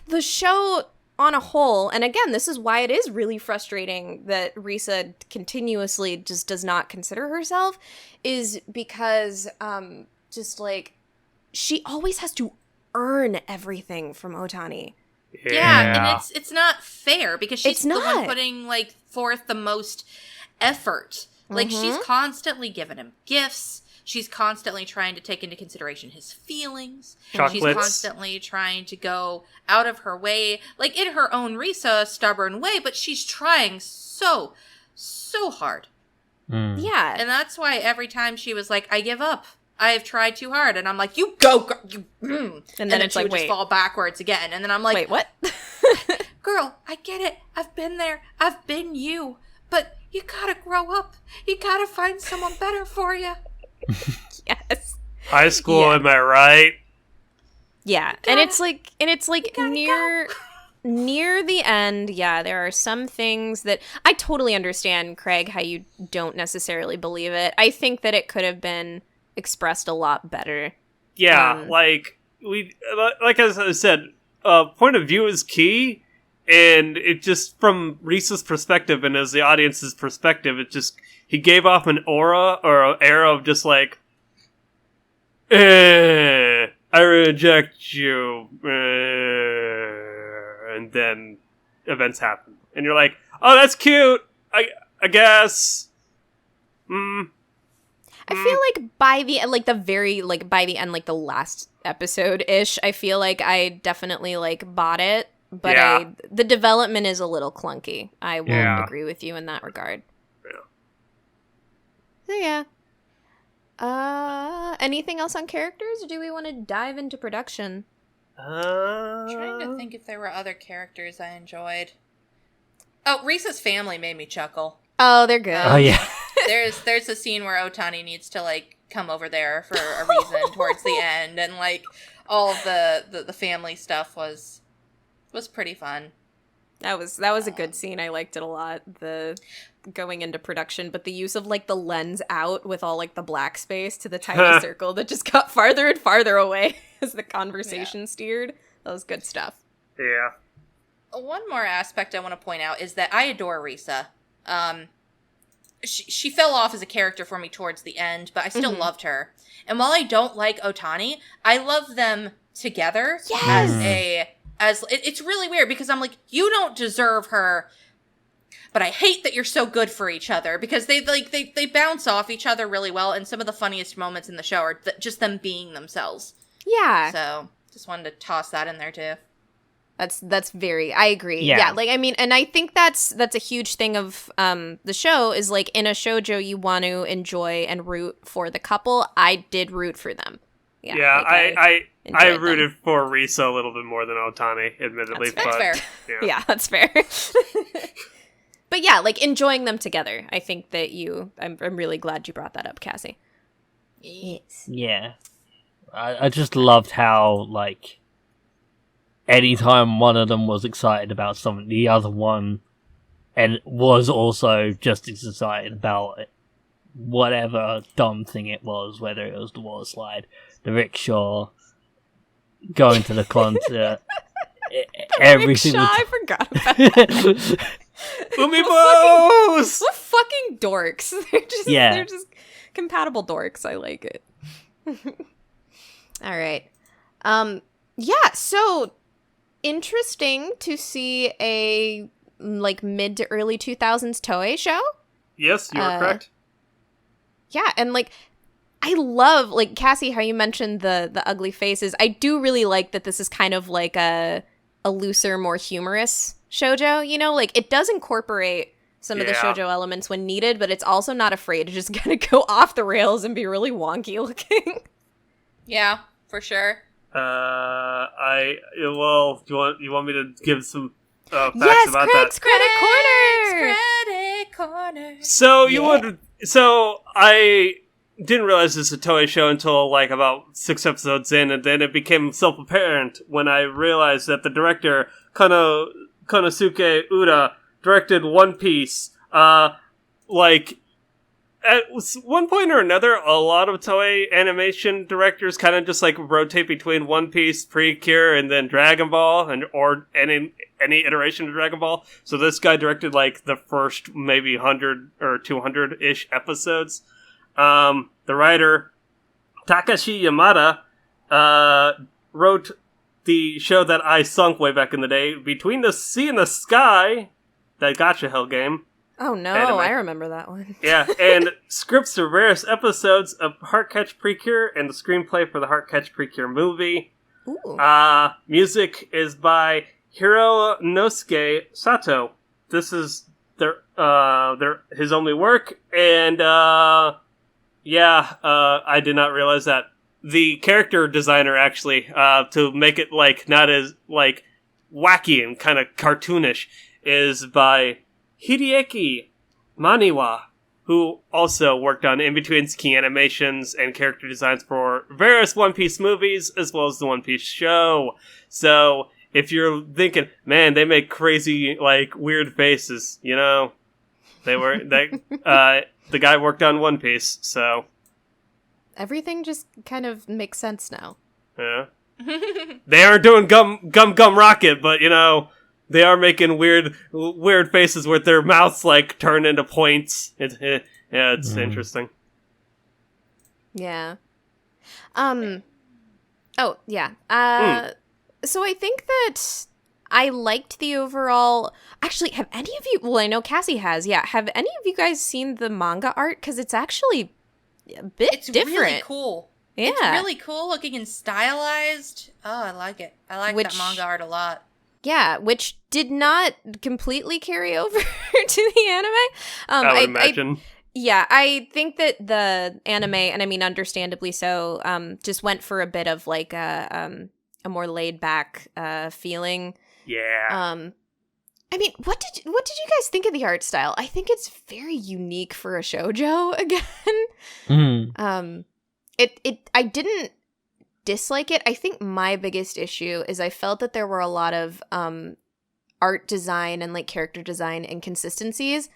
the show on a whole, and again, this is why it is really frustrating that Risa continuously just does not consider herself, is because, just like, she always has to earn everything from Otani. Yeah, and it's not fair, because she's the one not. putting, like, forth the most effort. Like, she's constantly giving him gifts. She's constantly trying to take into consideration his feelings. Chocolates. She's constantly trying to go out of her way, like, in her own Risa stubborn way, but she's trying so hard. Yeah. And that's why every time she was like, I give up. I have tried too hard. And I'm like, you go, girl. And then it's she like, would just wait. fall backwards again. And then I'm like, Wait, what? girl, I get it. I've been there. I've been you. But you gotta grow up. You gotta find someone better for you. Yes. High school, Yeah. am I right? Yeah, and it's like near the end, yeah, there are some things that I totally understand, Craig, how you don't necessarily believe it. I think that it could have been expressed a lot better. Yeah, like as I said, point of view is key, and it just, from Risa's perspective and as the audience's perspective, it just, he gave off an aura or an air of just like, I reject you, and then events happen, and you're like, oh, that's cute, I guess. I feel like by the end, like the last episode ish, I feel like I definitely like bought it, but Yeah. the development is a little clunky. I will Yeah. agree with you in that regard. Yeah. So yeah. Anything else on characters, or do we want to dive into production? I'm trying to think if there were other characters I enjoyed. Oh, Risa's family made me chuckle. Oh, they're good. Oh, yeah. There's a scene where Otani needs to, like, come over there for a reason towards the end, and, like, all of the family stuff was pretty fun. That was a good scene. I liked it a lot. The going into production, but the use of, like, the lens out with all, like, the black space to the tiny circle that just got farther and farther away as the conversation steered. That was good stuff. Yeah. One more aspect I want to point out is that I adore Risa. She fell off as a character for me towards the end, but I still loved her. And while I don't like Otani, I love them together as it's really weird, because I'm like, you don't deserve her, but I hate that you're so good for each other, because they bounce off each other really well, and some of the funniest moments in the show are just them being themselves. Yeah. So just wanted to toss that in there too. That's very, I agree. Yeah. Yeah, like, I mean, and I think that's a huge thing of the show, is like, in a shoujo you want to enjoy and root for the couple. I did root for them. Yeah, Yeah, like, I enjoyed rooted for Risa a little bit more than Otani, admittedly. That's fair. Yeah. Yeah, that's fair. But yeah, like, enjoying them together. I think that I'm really glad you brought that up, Cassie. Yes. Yeah. I just loved how, like, anytime one of them was excited about something, the other one and was also just as excited about it. Whatever dumb thing it was, whether it was the water slide, the rickshaw, going to the concert, everything. Rickshaw, I forgot about that. Umibos! What fucking dorks. They're just compatible dorks. I like it. All right. Yeah, so interesting to see a, like, mid to early 2000s Toei show. Yes, you are correct. Yeah, and like I love, like, Cassie, how you mentioned the ugly faces. I do really like that this is kind of like a looser, more humorous shoujo, you know? Like, it does incorporate some of the shoujo elements when needed, but it's also not afraid to just kind of go off the rails and be really wonky looking. Yeah, for sure. Well, you want me to give some facts yes, about Craig's that? Credit Corner. So I didn't realize this is a Toei show until like about 6 episodes in, and then it became self-apparent when I realized that the director Konosuke Uda directed One Piece. Like at one point or another, a lot of Toei Animation directors kind of just like rotate between One Piece, Precure, and then Dragon Ball, or any iteration of Dragon Ball. So this guy directed like the first maybe 100 or 200-ish episodes. The writer Takashi Yamada wrote the show that I sunk way back in the day, Between the Sea and the Sky, that Gacha Hell game. Oh no, anime. I remember that one. Yeah, and scripts for various episodes of Heartcatch Precure and the screenplay for the Heartcatch Precure movie. Ooh. Music is by Hironosuke Sato. This is his only work, and I did not realize that. The character designer, actually, to make it like not as like wacky and kind of cartoonish, is by Hideaki Maniwa, who also worked on in-between key animations and character designs for various One Piece movies, as well as the One Piece show. So, if you're thinking, man, they make crazy, like, weird faces, you know, the guy worked on One Piece, so. Everything just kind of makes sense now. Yeah. They aren't doing Gum Rocket, but, you know, they are making weird faces with their mouths, like, turn into points. It's interesting. Yeah. Oh, yeah. So I think that I liked the overall... Actually, have any of you... Well, I know Cassie has, yeah. Have any of you guys seen the manga art? Because it's actually a bit different. It's really cool. Yeah. It's really cool looking and stylized. Oh, I like it. I like that manga art a lot. Yeah, which did not completely carry over to the anime. I would imagine. I think that the anime, and I mean understandably so, just went for a bit of like a more laid back feeling. Yeah. I mean, what did you guys think of the art style? I think it's very unique for a shoujo again. I didn't dislike it. I think my biggest issue is I felt that there were a lot of art design and like character design inconsistencies,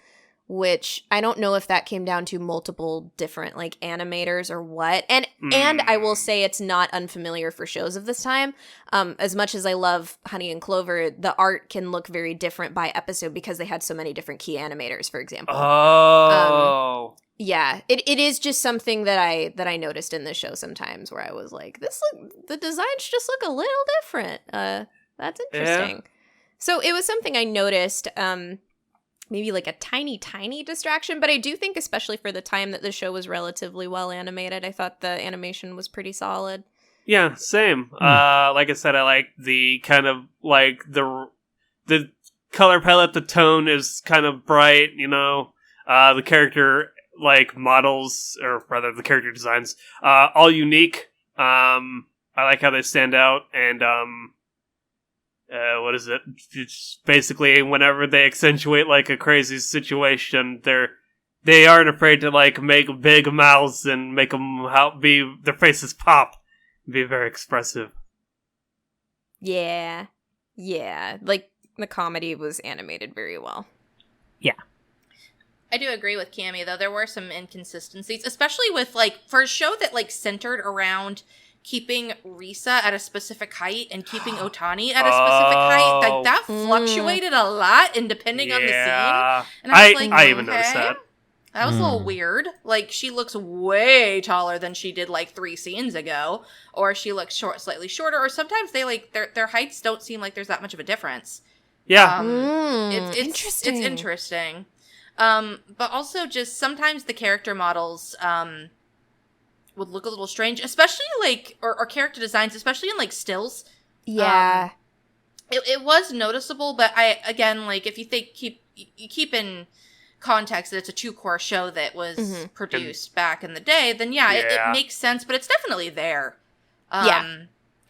which I don't know if that came down to multiple different like animators or what. And I will say it's not unfamiliar for shows of this time. As much as I love Honey and Clover, the art can look very different by episode because they had so many different key animators, for example. Oh. Yeah, it is just something that I noticed in this show sometimes where I was like, the designs just look a little different. That's interesting. Yeah. So it was something I noticed, maybe like a tiny distraction, but I do think especially for the time that the show was relatively well animated, I thought the animation was pretty solid. Yeah, same. Like I said, I like the kind of like the color palette, the tone is kind of bright, you know, the character like models, or rather the character designs, all unique. I like how they stand out, and what is it? It's basically whenever they accentuate like a crazy situation, they aren't afraid to like make big mouths and make them their faces pop, and be very expressive. Yeah, like the comedy was animated very well. Yeah. I do agree with Cammie, though. There were some inconsistencies, especially with, like, for a show that, like, centered around keeping Risa at a specific height and keeping Otani at a specific height. Like, that fluctuated a lot and depending on the scene. And I was like, I even noticed that. That was a little weird. Like, she looks way taller than she did, like, 3 scenes ago. Or she looks slightly shorter. Or sometimes they, like, their heights don't seem like there's that much of a difference. Yeah. It's interesting. It's interesting. But also just sometimes the character models would look a little strange, especially like or character designs, especially in like stills. Yeah. It was noticeable, but like if you keep in context that it's a 2-core show that was produced back in the day, then it makes sense, but it's definitely there.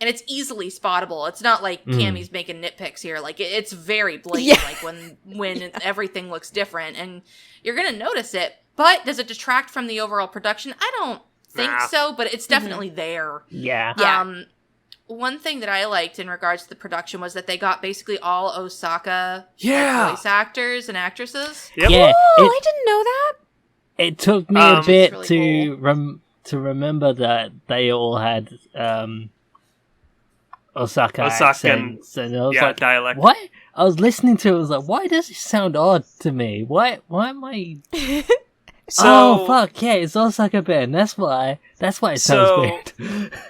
And it's easily spottable. It's not like Cammy's making nitpicks here. Like it's very blatant. Like when everything looks different, and you're gonna notice it. But does it detract from the overall production? I don't think so. But it's definitely there. Yeah. One thing that I liked in regards to the production was that they got basically all Osaka voice actors and actors. Yep. Yeah. I didn't know that. It took me a bit really to remember that they all had Osaka accents, and I was like, dialect. what? I was listening to it, I was like, why does it sound odd to me? Why am I... oh, fuck, yeah, it's Osaka Ben, that's why it sounds weird.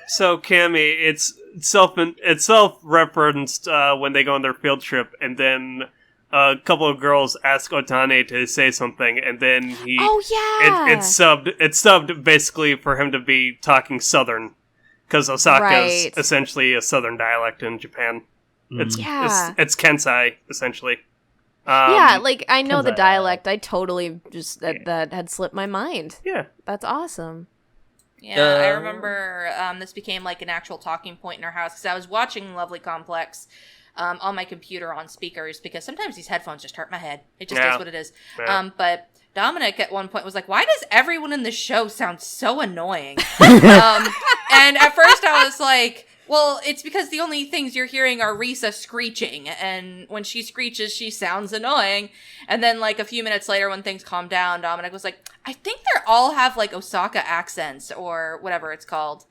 So, Cammy, it's self-referenced when they go on their field trip, and then a couple of girls ask Otane to say something, and then he... Oh, yeah! It's subbed basically for him to be talking Southern. Because Osaka's essentially a southern dialect in Japan. It's Kensai, essentially. Like, I know the dialect. I totally just, that had slipped my mind. Yeah. That's awesome. Yeah, I remember this became, like, an actual talking point in our house, because I was watching Lovely Complex on my computer on speakers, because sometimes these headphones just hurt my head. It just is what it is. Yeah. But Dominic at one point was like, why does everyone in the show sound so annoying? And at first I was like, well, it's because the only things you're hearing are Risa screeching, and when she screeches, she sounds annoying. And then, like, a few minutes later, when things calmed down, Dominic was like, I think they all have, like, Osaka accents, or whatever it's called.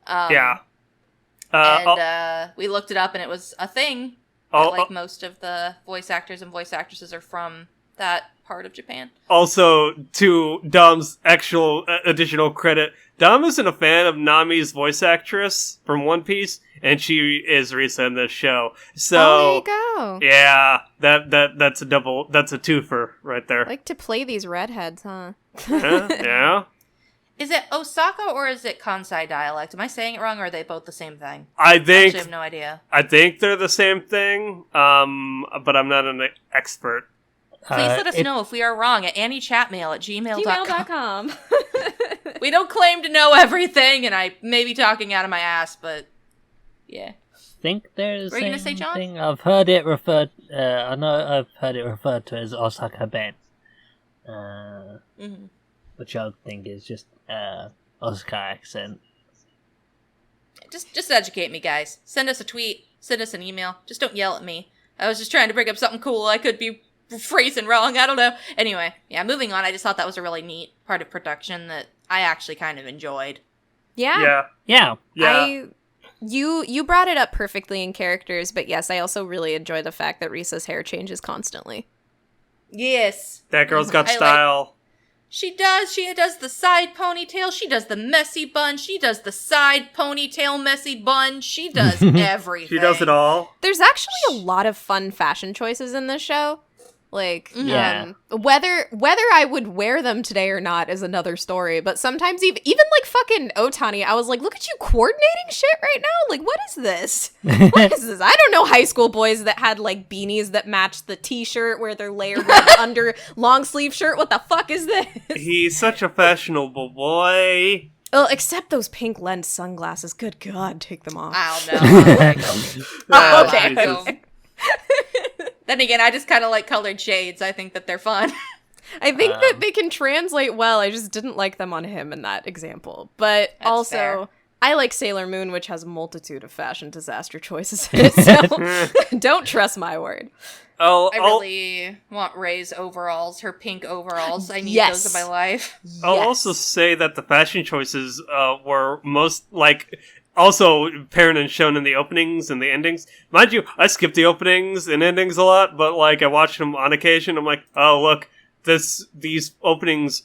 We looked it up, and it was a thing. Most of the voice actors and voice actresses are from that part of Japan. Also, to Dom's actual additional credit, Dom isn't a fan of Nami's voice actress from One Piece, and she is Risa in this show. So, there you go. Yeah, that's a twofer right there. Like to play these redheads, huh? Yeah. Is it Osaka or is it Kansai dialect? Am I saying it wrong, or are they both the same thing? I actually have no idea. I think they're the same thing, but I'm not an expert. Please let us know if we are wrong at anniechatmail@gmail.com. We don't claim to know everything, and I may be talking out of my ass, but yeah. I think there's Were you gonna say, John? thing. I've heard it referred. I know I've heard it referred to as Osaka Ben, which I think is just Osaka accent. Just educate me, guys. Send us a tweet. Send us an email. Just don't yell at me. I was just trying to bring up something cool. I could be phrasing wrong. I don't know. Anyway, yeah, moving on. I just thought that was a really neat part of production that I actually kind of enjoyed. Yeah. Yeah. You brought it up perfectly in characters, but yes, I also really enjoy the fact that Risa's hair changes constantly. Yes. That girl's got style. She does. She does the side ponytail. She does the messy bun. She does the side ponytail messy bun. She does everything. She does it all. There's actually a lot of fun fashion choices in this show. Like, whether I would wear them today or not is another story. But sometimes even like fucking Otani, I was like, look at you coordinating shit right now. Like, what is this? What is this? I don't know high school boys that had like beanies that matched the t-shirt where they're layered with under long sleeve shirt. What the fuck is this? He's such a fashionable boy. Oh, except those pink lens sunglasses. Good God, take them off. I don't know. Okay. Then again, I just kind of like colored shades. I think that they're fun. I think that they can translate well. I just didn't like them on him in that example. But That's also, fair. I like Sailor Moon, which has a multitude of fashion disaster choices in it, so don't trust my word. I really want Ray's overalls, her pink overalls. I need those in my life. I'll also say that the fashion choices were most, like... Also, apparent and shown in the openings and the endings. Mind you, I skip the openings and endings a lot, but like I watch them on occasion. I'm like, oh look, these openings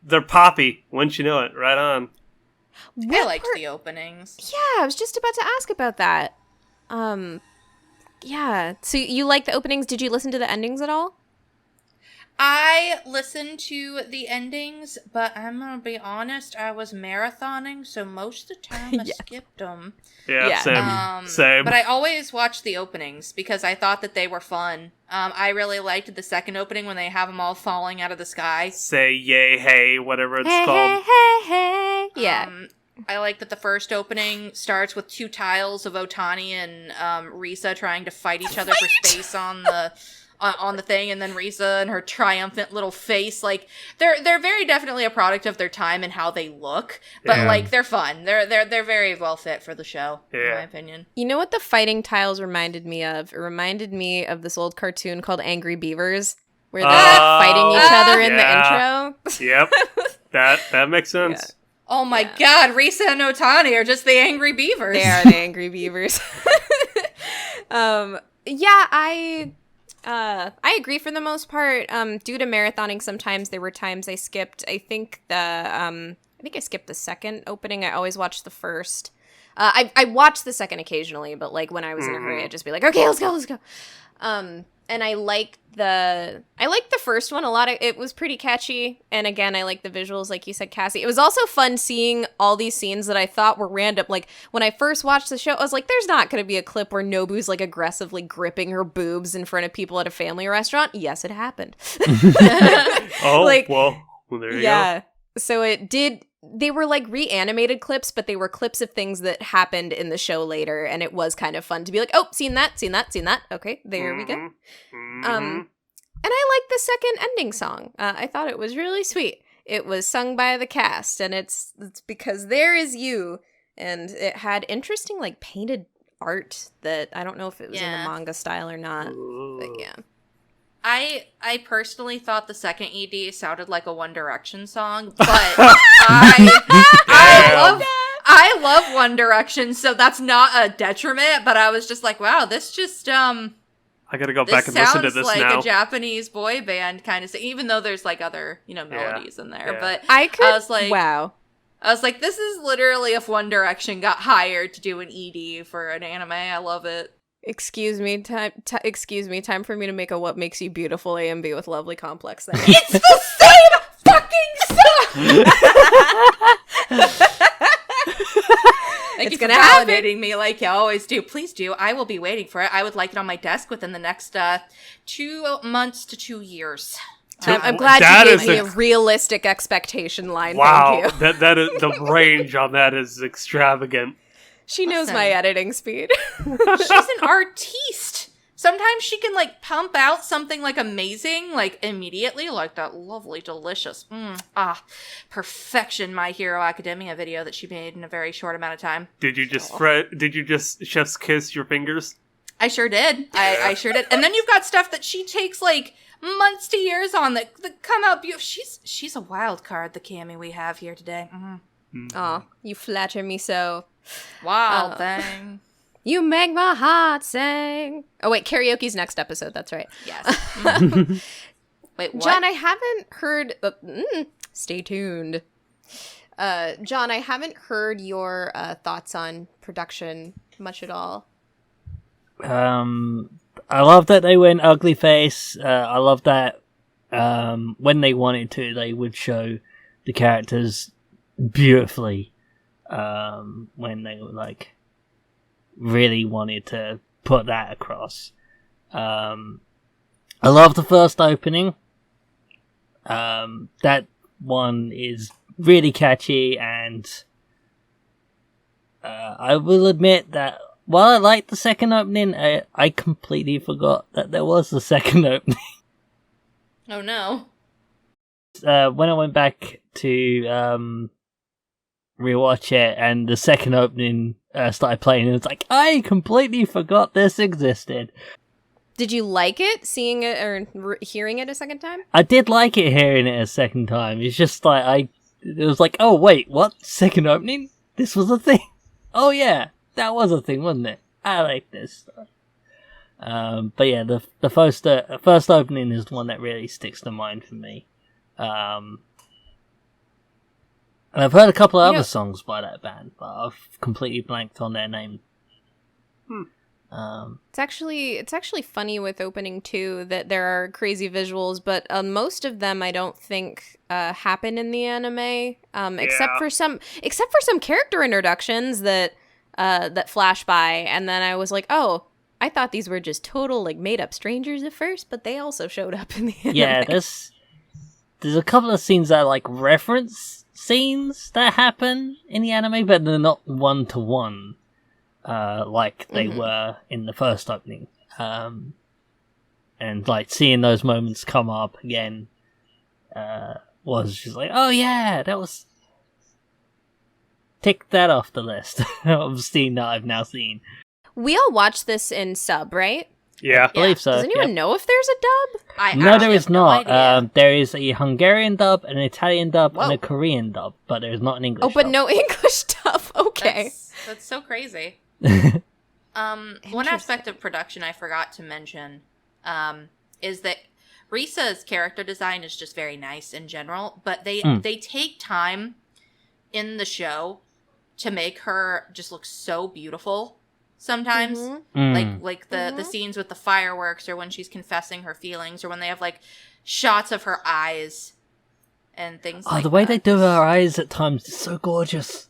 they're poppy. Wouldn't you know it? Right on. I liked the openings. Yeah, I was just about to ask about that. Yeah. So you like the openings? Did you listen to the endings at all? I listened to the endings, but I'm gonna be honest, I was marathoning, so most of the time I Yeah. skipped them. Yeah, same. But I always watched the openings because I thought that they were fun. I really liked the second opening when they have them all falling out of the sky. Say yay, hey, whatever it's Hey, called. hey, hey, hey. Yeah. I like that the first opening starts with 2 tiles of Otani and Risa trying to fight each other for space on the thing, and then Risa and her triumphant little face. Like they're very definitely a product of their time and how they look, but like they're fun. They're very well fit for the show, in my opinion. You know what the fighting tiles reminded me of? It reminded me of this old cartoon called Angry Beavers, where they're fighting each other in the intro. Yep, that makes sense. Yeah. Oh my god, Risa and Otani are just the Angry Beavers. They are the Angry Beavers. I agree for the most part. Due to marathoning, sometimes there were times I skipped. I think I skipped the second opening. I always watched the first. I watched the second occasionally, but like when I was in a hurry, I'd just be like, okay, let's go. And I liked the first one a lot. It was pretty catchy, and again, I like the visuals, like you said, Cassie. It was also fun seeing all these scenes that I thought were random. Like when I first watched the show, I was like, "There's not going to be a clip where Nobu's like aggressively gripping her boobs in front of people at a family restaurant." Yes, it happened. Well, there you go. So it did. They were like reanimated clips, but they were clips of things that happened in the show later, and it was kind of fun to be like, oh, seen that. Okay, there we go. And I liked the second ending song. I thought it was really sweet. It was sung by the cast, and it's because there is you, and it had interesting like painted art that I don't know if it was in the manga style or not, but yeah. I personally thought the second ED sounded like a One Direction song, but I love One Direction, so that's not a detriment. But I was just like, wow, this just I gotta go back and listen to this like now. A Japanese boy band kind of thing, even though there's like other melodies in there. Yeah. But I was like, this is literally if One Direction got hired to do an ED for an anime. I love it. Excuse me, time for me to make a What Makes You Beautiful AMV with Lovely Complex then. It's the same fucking song! Thank you for validating me like you always do. Please do. I will be waiting for it. I would like it on my desk within the next 2 months to 2 years. I'm glad you gave me a realistic expectation line. Wow, thank you. that is, the range on that is extravagant. She knows my editing speed. She's an artiste. Sometimes she can, like, pump out something, like, amazing, like, immediately, like that lovely, delicious, perfection My Hero Academia video that she made in a very short amount of time. Did you just chef's kiss your fingers? I sure did. I sure did. And then you've got stuff that she takes, like, months to years on that come out beautiful. She's a wild card, the Cammy we have here today. Oh, you flatter me so. Wild thing. You make my heart sing. Oh, wait, karaoke's next episode. That's right. Yes. Wait, what? John, I haven't heard... stay tuned. John, I haven't heard your thoughts on production much at all. I love that they went ugly face. I love that when they wanted to, they would show the characters beautifully. When they were like really wanted to put that across. I love the first opening. That one is really catchy, and I will admit that while I liked the second opening, I completely forgot that there was a second opening. Oh no. When I went back to rewatch it, and the second opening started playing, and it's like, I completely forgot this existed. Did you like it, seeing it or hearing it a second time? I did like it hearing it a second time. It's just like, it was like, oh wait, what? Second opening? This was a thing? Oh yeah, that was a thing, wasn't it? I like this stuff. But yeah, the first opening is the one that really sticks to mind for me. And I've heard a couple of other songs by that band, but I've completely blanked on their name. It's actually funny with opening 2 that there are crazy visuals, but most of them I don't think happen in the anime, except for some character introductions that flash by, and then I was like, oh, I thought these were just total like made up strangers at first, but they also showed up in the anime. Yeah, there's a couple of scenes that are like reference scenes that happen in the anime, but they're not one to one. Like they were in the first opening. And like seeing those moments come up again was just like, oh yeah, that was... Tick that off the list of scene that I've now seen. We all watched this in sub, right? Yeah. I believe so. Does anyone know if there's a dub? No, there is not. idea. There is a Hungarian dub, an Italian dub, Whoa. and a Korean dub, but there is not an English Oh, but dub. no English dub. Okay. That's so crazy. One aspect of production I forgot to mention is that Risa's character design is just very nice in general, but they take time in the show to make her just look so beautiful sometimes. Like the scenes with the fireworks, or when she's confessing her feelings, or when they have like shots of her eyes and things like that. The way they do her eyes at times is so gorgeous.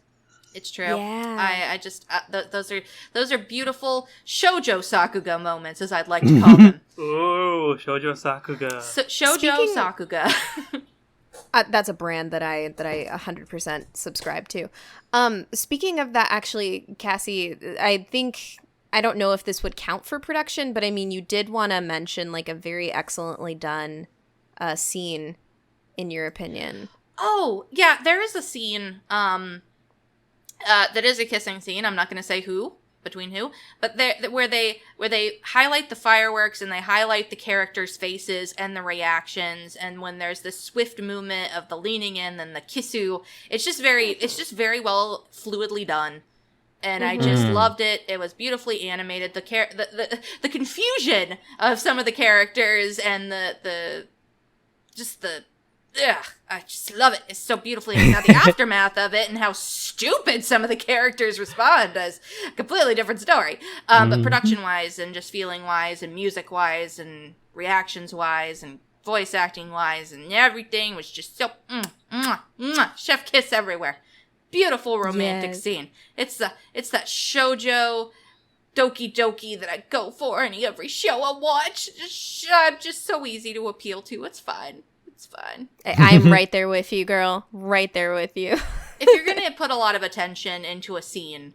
It's true. Yeah. I just those are beautiful shoujo Sakuga moments, as I'd like to call them. Ooh, Shoujo Sakuga. Shoujo Sakuga. That's a brand that I 100% subscribe to. Speaking of that, actually, Cassie, I don't know if this would count for production, but I mean, you did want to mention like a very excellently done scene, in your opinion. Oh yeah, there is a scene that is a kissing scene. I'm not going to say between who, but where they highlight the fireworks and they highlight the characters' faces and the reactions, and when there's this swift movement of the leaning in and the Kitsu, it's just very well fluidly done, and I just loved it. It was beautifully animated. The confusion of some of the characters and I just love it. It's so beautifully. Now the aftermath of it and how stupid some of the characters respond is a completely different story. But production-wise and just feeling-wise and music-wise and reactions-wise and voice acting-wise and everything was just so chef kiss everywhere. Beautiful romantic scene. It's that shoujo doki doki that I go for in every show I watch. Just so easy to appeal to. It's fine. It's fine. I'm right there with you, girl. Right there with you. If you're going to put a lot of attention into a scene,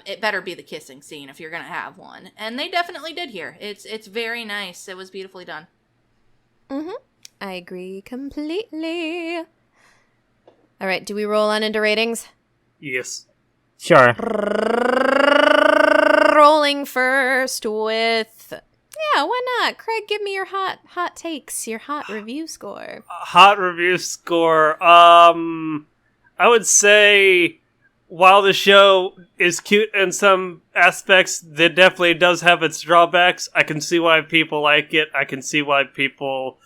it better be the kissing scene if you're going to have one. And they definitely did here. It's very nice. It was beautifully done. I agree completely. All right, do we roll on into ratings? Yes. Sure. Rolling first with... Yeah, why not? Craig, give me your hot takes, your hot review score. Hot review score. I would say while the show is cute in some aspects, it definitely does have its drawbacks. I can see why people like it. I can see why people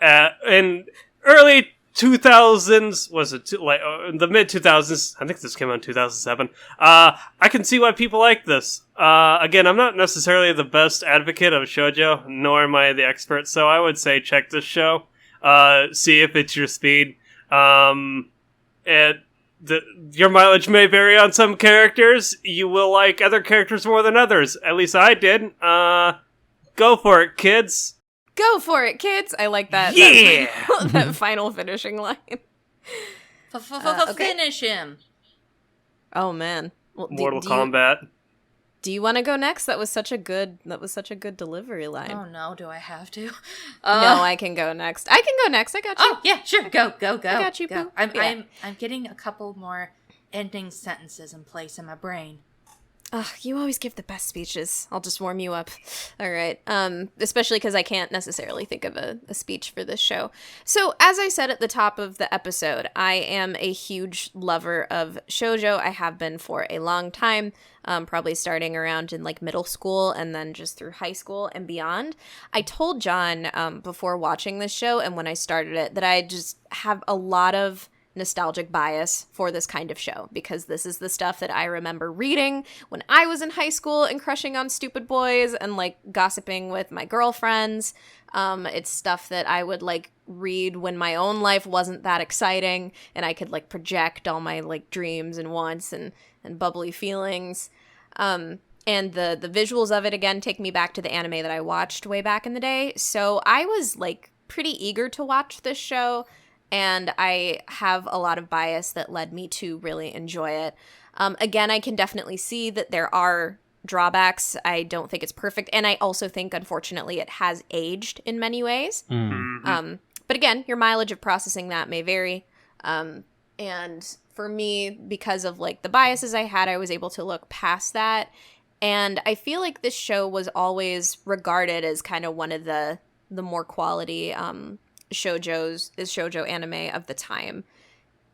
in early 2000s, was it in the mid 2000s? I think this came out in 2007. I can see why people like this. Again, I'm not necessarily the best advocate of shoujo, nor am I the expert, so I would say check this show. See if it's your speed. Your mileage may vary on some characters. You will like other characters more than others. At least I did. Go for it, kids. Go for it, kids! I like that. Yeah! That final finishing line. Finish him. Oh man. Well, Mortal Kombat. Do you want to go next? That was such a good delivery line. Oh no, do I have to? No, I can go next. I got you. Oh yeah, sure. Go. I got you, go. boo. I'm getting a couple more ending sentences in place in my brain. Ugh, you always give the best speeches. I'll just warm you up. All right. Especially because I can't necessarily think of a speech for this show. So, as I said at the top of the episode, I am a huge lover of shoujo. I have been for a long time, probably starting around in like middle school and then just through high school and beyond. I told John before watching this show and when I started it that I just have a lot of nostalgic bias for this kind of show, because this is the stuff that I remember reading when I was in high school and crushing on stupid boys and like gossiping with my girlfriends. It's stuff that I would like read when my own life wasn't that exciting and I could like project all my like dreams and wants and bubbly feelings. And the visuals of it again take me back to the anime that I watched way back in the day. So I was like pretty eager to watch this show, and I have a lot of bias that led me to really enjoy it. Again, I can definitely see that there are drawbacks. I don't think it's perfect, and I also think, unfortunately, it has aged in many ways. But again, your mileage of processing that may vary. And for me, because of like the biases I had, I was able to look past that. And I feel like this show was always regarded as kind of one of the more quality shoujo anime of the time.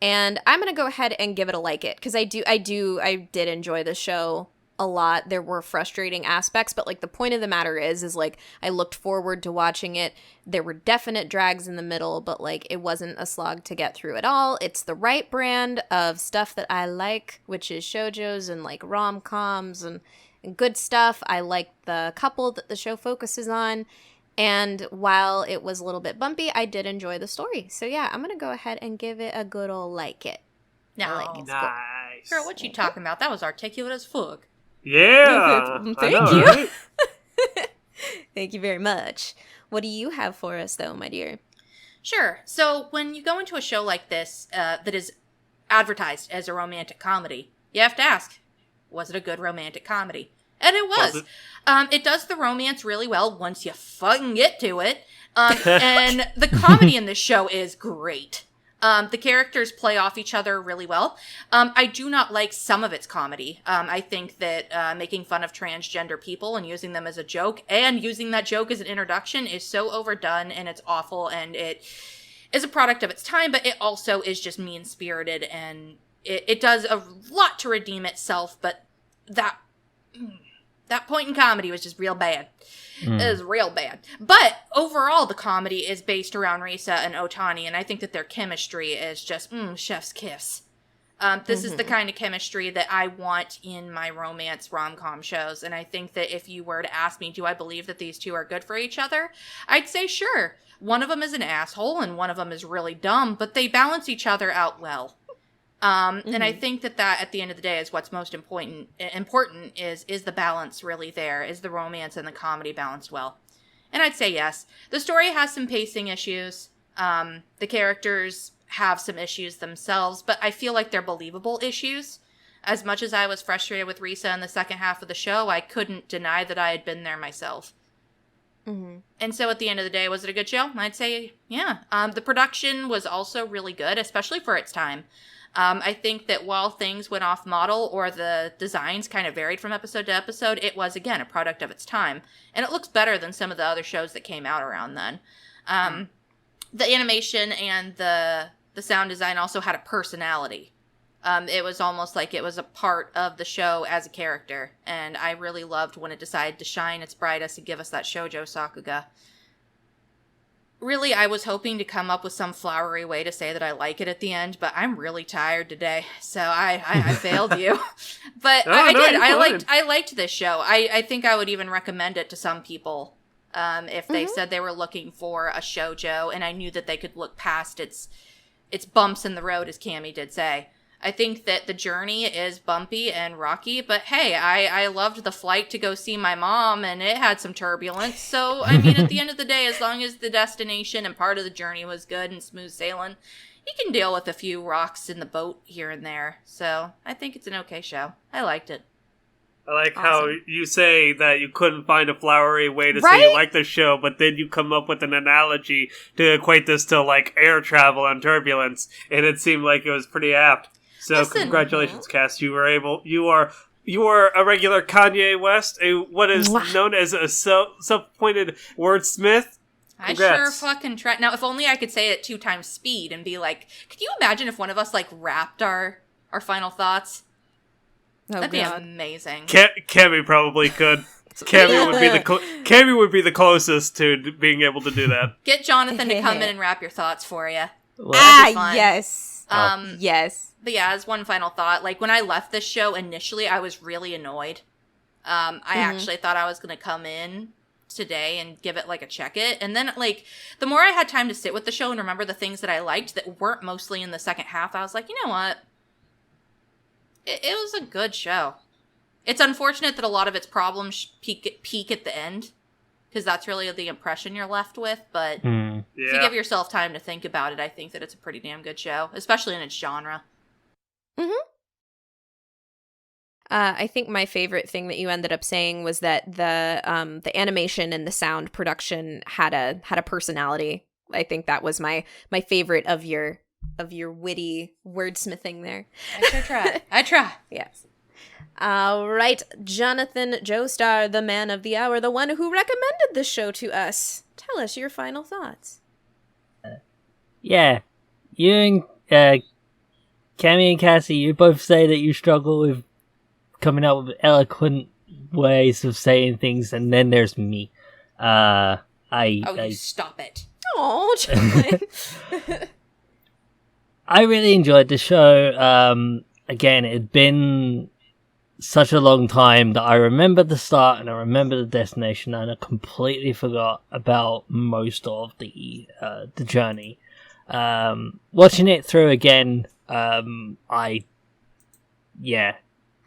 And I'm going to go ahead and give it a like it, because I did enjoy the show a lot. There were frustrating aspects, but like the point of the matter is like I looked forward to watching it. There were definite drags in the middle, but like it wasn't a slog to get through at all. It's the right brand of stuff that I like, which is shoujos and like rom-coms and good stuff. I like the couple that the show focuses on. And while it was a little bit bumpy, I did enjoy the story. So yeah, I'm going to go ahead and give it a good old like it. No. I like it. Nice. Girl, what you talking about? That was articulate as fuck. Yeah. Thank you. Right? Thank you very much. What do you have for us, though, my dear? Sure. So when you go into a show like this that is advertised as a romantic comedy, you have to ask, was it a good romantic comedy? And it was. It does the romance really well once you fucking get to it. And the comedy in this show is great. The characters play off each other really well. I do not like some of its comedy. I think that making fun of transgender people and using them as a joke and using that joke as an introduction is so overdone, and it's awful, and it is a product of its time, but it also is just mean-spirited, and it does a lot to redeem itself, but that point in comedy was just real bad. It was real bad. But overall, the comedy is based around Risa and Otani, and I think that their chemistry is just, chef's kiss. This is the kind of chemistry that I want in my romance rom-com shows, and I think that if you were to ask me, do I believe that these two are good for each other? I'd say sure. One of them is an asshole, and one of them is really dumb, but they balance each other out well. And I think that at the end of the day is what's most important is the balance really there? Is the romance and the comedy balanced well? And I'd say yes. The story has some pacing issues. The characters have some issues themselves, but I feel like they're believable issues. As much as I was frustrated with Risa in the second half of the show, I couldn't deny that I had been there myself. And so at the end of the day, was it a good show? I'd say, yeah. The production was also really good, especially for its time. I think that while things went off model or the designs kind of varied from episode to episode, it was, again, a product of its time. And it looks better than some of the other shows that came out around then. The animation and the sound design also had a personality. It was almost like it was a part of the show as a character. And I really loved when it decided to shine its brightest and give us that shoujo Sakuga. Really, I was hoping to come up with some flowery way to say that I like it at the end, but I'm really tired today, so I failed you. But I did. I liked this show. I think I would even recommend it to some people if they said they were looking for a shoujo, and I knew that they could look past its bumps in the road, as Cammie did say. I think that the journey is bumpy and rocky, but hey, I loved the flight to go see my mom, and it had some turbulence. So, I mean, at the end of the day, as long as the destination and part of the journey was good and smooth sailing, you can deal with a few rocks in the boat here and there. So, I think it's an okay show. I liked it. I like how you say that you couldn't find a flowery way to say you like the show, but then you come up with an analogy to equate this to, like, air travel and turbulence, and it seemed like it was pretty apt. So listen, congratulations, Cass. You are a regular Kanye West, what is known as a self-appointed wordsmith. Congrats. I sure fucking try. Now, if only I could say it at 2 times speed and be like, could you imagine if one of us, like, rapped our final thoughts? That'd be amazing. Cammie probably could. Cammie would be the closest to being able to do that. Get Jonathan to come in and rap your thoughts for you. Yes. Yes. But yeah, as one final thought, like when I left this show initially, I was really annoyed. I actually thought I was going to come in today and give it like a check it. And then like the more I had time to sit with the show and remember the things that I liked that weren't mostly in the second half, I was like, you know what? It was a good show. It's unfortunate that a lot of its problems peak at the end, because that's really the impression you're left with. But if you give yourself time to think about it, I think that it's a pretty damn good show, especially in its genre. I think my favorite thing that you ended up saying was that the animation and the sound production had a personality. I think that was my favorite of your witty wordsmithing there. I try. Yes. All right, Jonathan Joestar, the man of the hour, the one who recommended this show to us. Tell us your final thoughts. Yeah, you and Cammy and Cassie, you both say that you struggle with coming up with eloquent ways of saying things, and then there's me. You stop it. Oh, Jonathan. I really enjoyed the show. Again, it'd been such a long time that I remember the start and I remember the destination, and I completely forgot about most of the journey. Watching it through again, I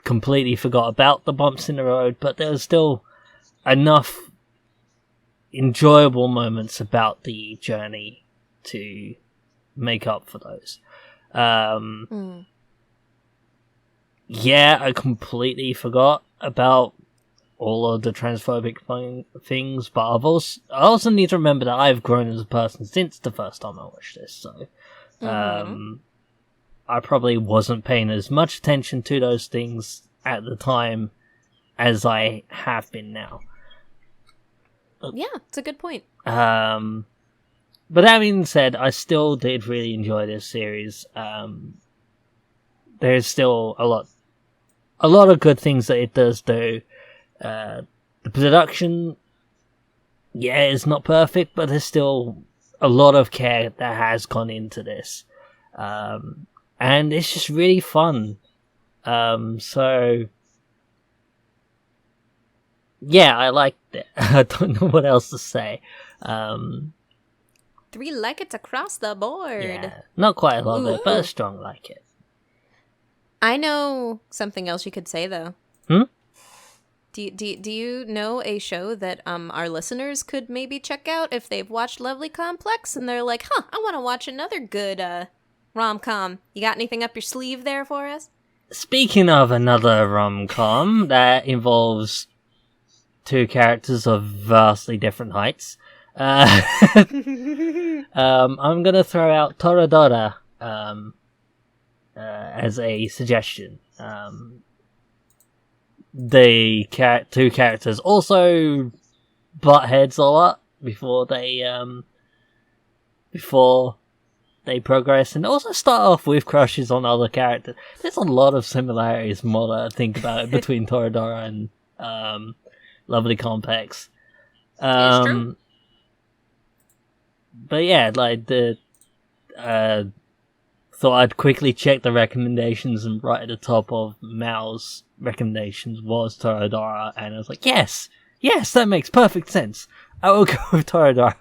completely forgot about the bumps in the road, but there was still enough enjoyable moments about the journey to make up for those. Yeah, I completely forgot about all of the transphobic things, but I also need to remember that I've grown as a person since the first time I watched this, so I probably wasn't paying as much attention to those things at the time as I have been now. Yeah, it's a good point. But that being said, I still did really enjoy this series. There's still a lot of good things that it does do. The production, is not perfect, but there's still a lot of care that has gone into this. And it's just really fun. So yeah, I liked it. I don't know what else to say. 3 like it across the board. Yeah, not quite a love it, but a strong like it. I know something else you could say though. Do you know a show that our listeners could maybe check out if they've watched Lovely Complex and they're like, I want to watch another good rom-com. You got anything up your sleeve there for us? Speaking of another rom-com that involves 2 characters of vastly different heights, I'm gonna throw out Toradora as a suggestion. The 2 characters also butt heads a lot before they progress, and also start off with crushes on other characters. There's a lot of similarities, the more that I think about it, between Toradora and Lovely Complex. It's true. But yeah, like thought I'd quickly check the recommendations, and right at the top of Mal's recommendations was Toradora, and I was like, yes, that makes perfect sense. I will go with Toradora.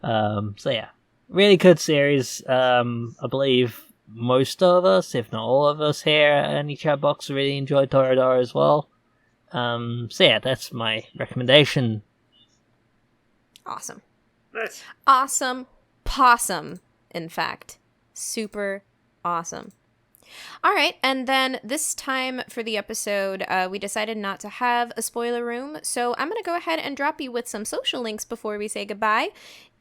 So yeah, really good series. I believe most of us, if not all of us here at Any Chat Box, really enjoyed Toradora as well. So yeah, that's my recommendation. Awesome. Nice. Awesome. Possum, in fact. Super awesome. All right, and then this time for the episode, we decided not to have a spoiler room, so I'm going to go ahead and drop you with some social links before we say goodbye.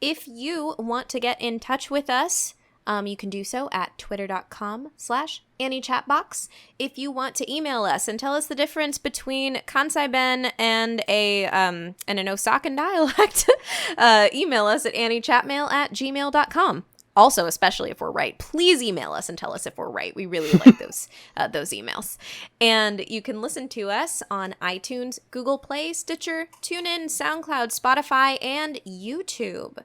If you want to get in touch with us, you can do so at twitter.com/AnnieChatBox. If you want to email us and tell us the difference between Kansai Ben and an Osakan dialect, email us at anniechatmail@gmail.com. Also, especially if we're right, please email us and tell us if we're right. We really like those emails. And you can listen to us on iTunes, Google Play, Stitcher, TuneIn, SoundCloud, Spotify, and YouTube.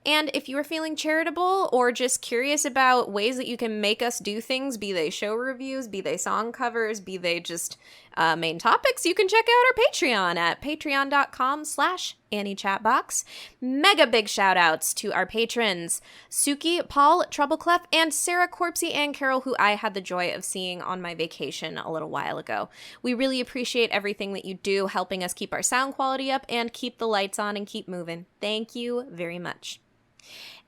And if you are feeling charitable or just curious about ways that you can make us do things, be they show reviews, be they song covers, be they just main topics, you can check out our Patreon at patreon.com/AnnieChatbox. Mega big shout outs to our patrons, Suki, Paul, TroubleClef, and Sarah, CorpsyAnn, Carol, who I had the joy of seeing on my vacation a little while ago. We really appreciate everything that you do, helping us keep our sound quality up and keep the lights on and keep moving. Thank you very much.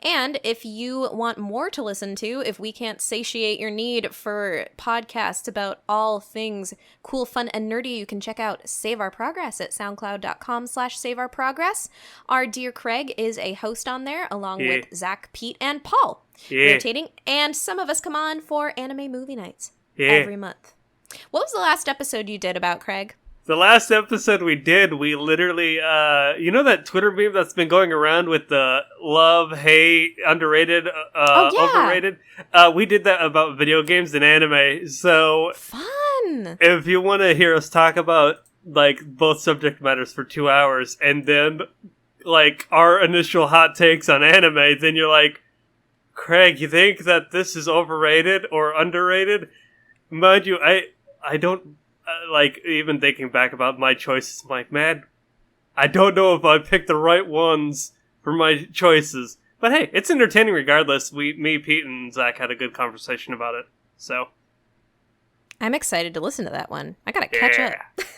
And if you want more to listen to, if we can't satiate your need for podcasts about all things cool, fun, and nerdy, you can check out Save Our Progress at soundcloud.com/saveourprogress. Our dear Craig is a host on there, along with Zach, Pete, and Paul, rotating. And some of us come on for anime movie nights every month. What was the last episode you did about, Craig? The last episode we did, we literally, you know that Twitter meme that's been going around with the love, hate, underrated, overrated? We did that about video games and anime, so... Fun! If you want to hear us talk about, like, both subject matters for 2 hours, and then, like, our initial hot takes on anime, then you're like, Craig, you think that this is overrated or underrated? Mind you, I don't... like, even thinking back about my choices, I'm like, man, I don't know if I picked the right ones for my choices. But hey, it's entertaining regardless. Me, Pete, and Zach had a good conversation about it, so. I'm excited to listen to that one. I gotta catch up.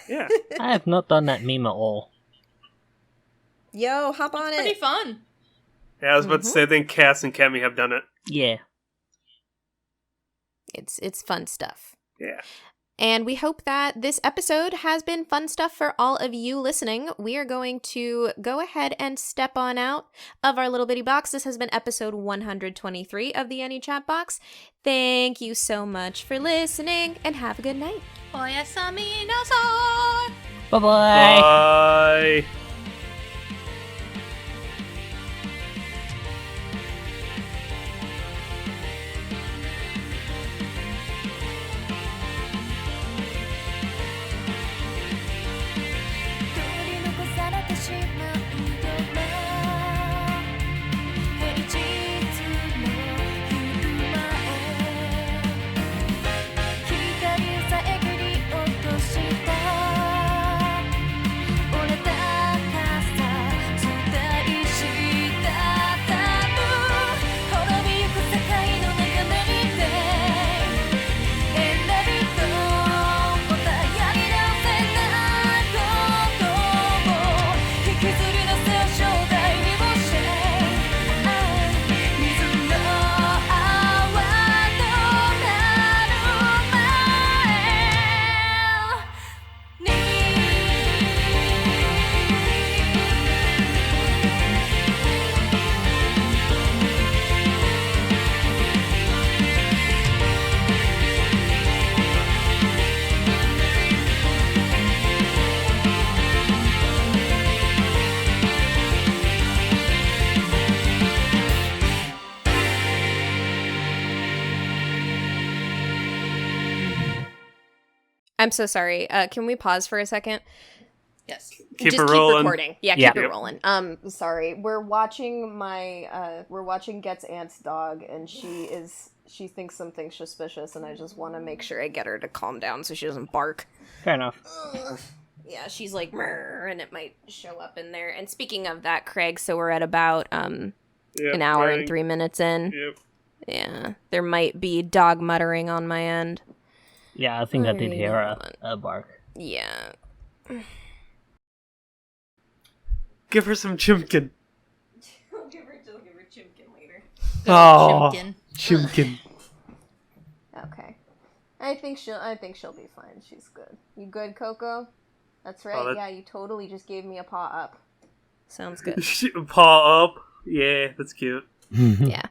Yeah. I have not done that meme at all. Yo, hop on Pretty fun. Yeah, I was about to say, I think Cass and Kemi have done it. Yeah. It's fun stuff. Yeah. And we hope that this episode has been fun stuff for all of you listening. We are going to go ahead and step on out of our little bitty box. This has been episode 123 of the Annie Chat Box. Thank you so much for listening, and have a good night. Oyasumi nasai. Bye-bye. Bye. I'm so sorry. Can we pause for a second? Yes. Keep Just it rolling. Keep recording. Yeah, Yeah. keep it rolling. Sorry. We're watching Get's aunt's dog, and she thinks something's suspicious, and I just want to make sure I get her to calm down so she doesn't bark. Fair enough. Yeah, she's like, "Mrr," and it might show up in there. And speaking of that, Craig, so we're at about an hour and 3 minutes in. Yep. Yeah, there might be dog muttering on my end. Yeah, I think I did hear a bark. Yeah. Give her some chimkin. I'll give her Chimkin later. Oh, Chimkin. chimkin. Okay. I think she'll be fine. She's good. You good, Coco? That's right. Oh, Yeah, you totally just gave me a paw up. Sounds good. Paw up. Yeah, that's cute. Yeah.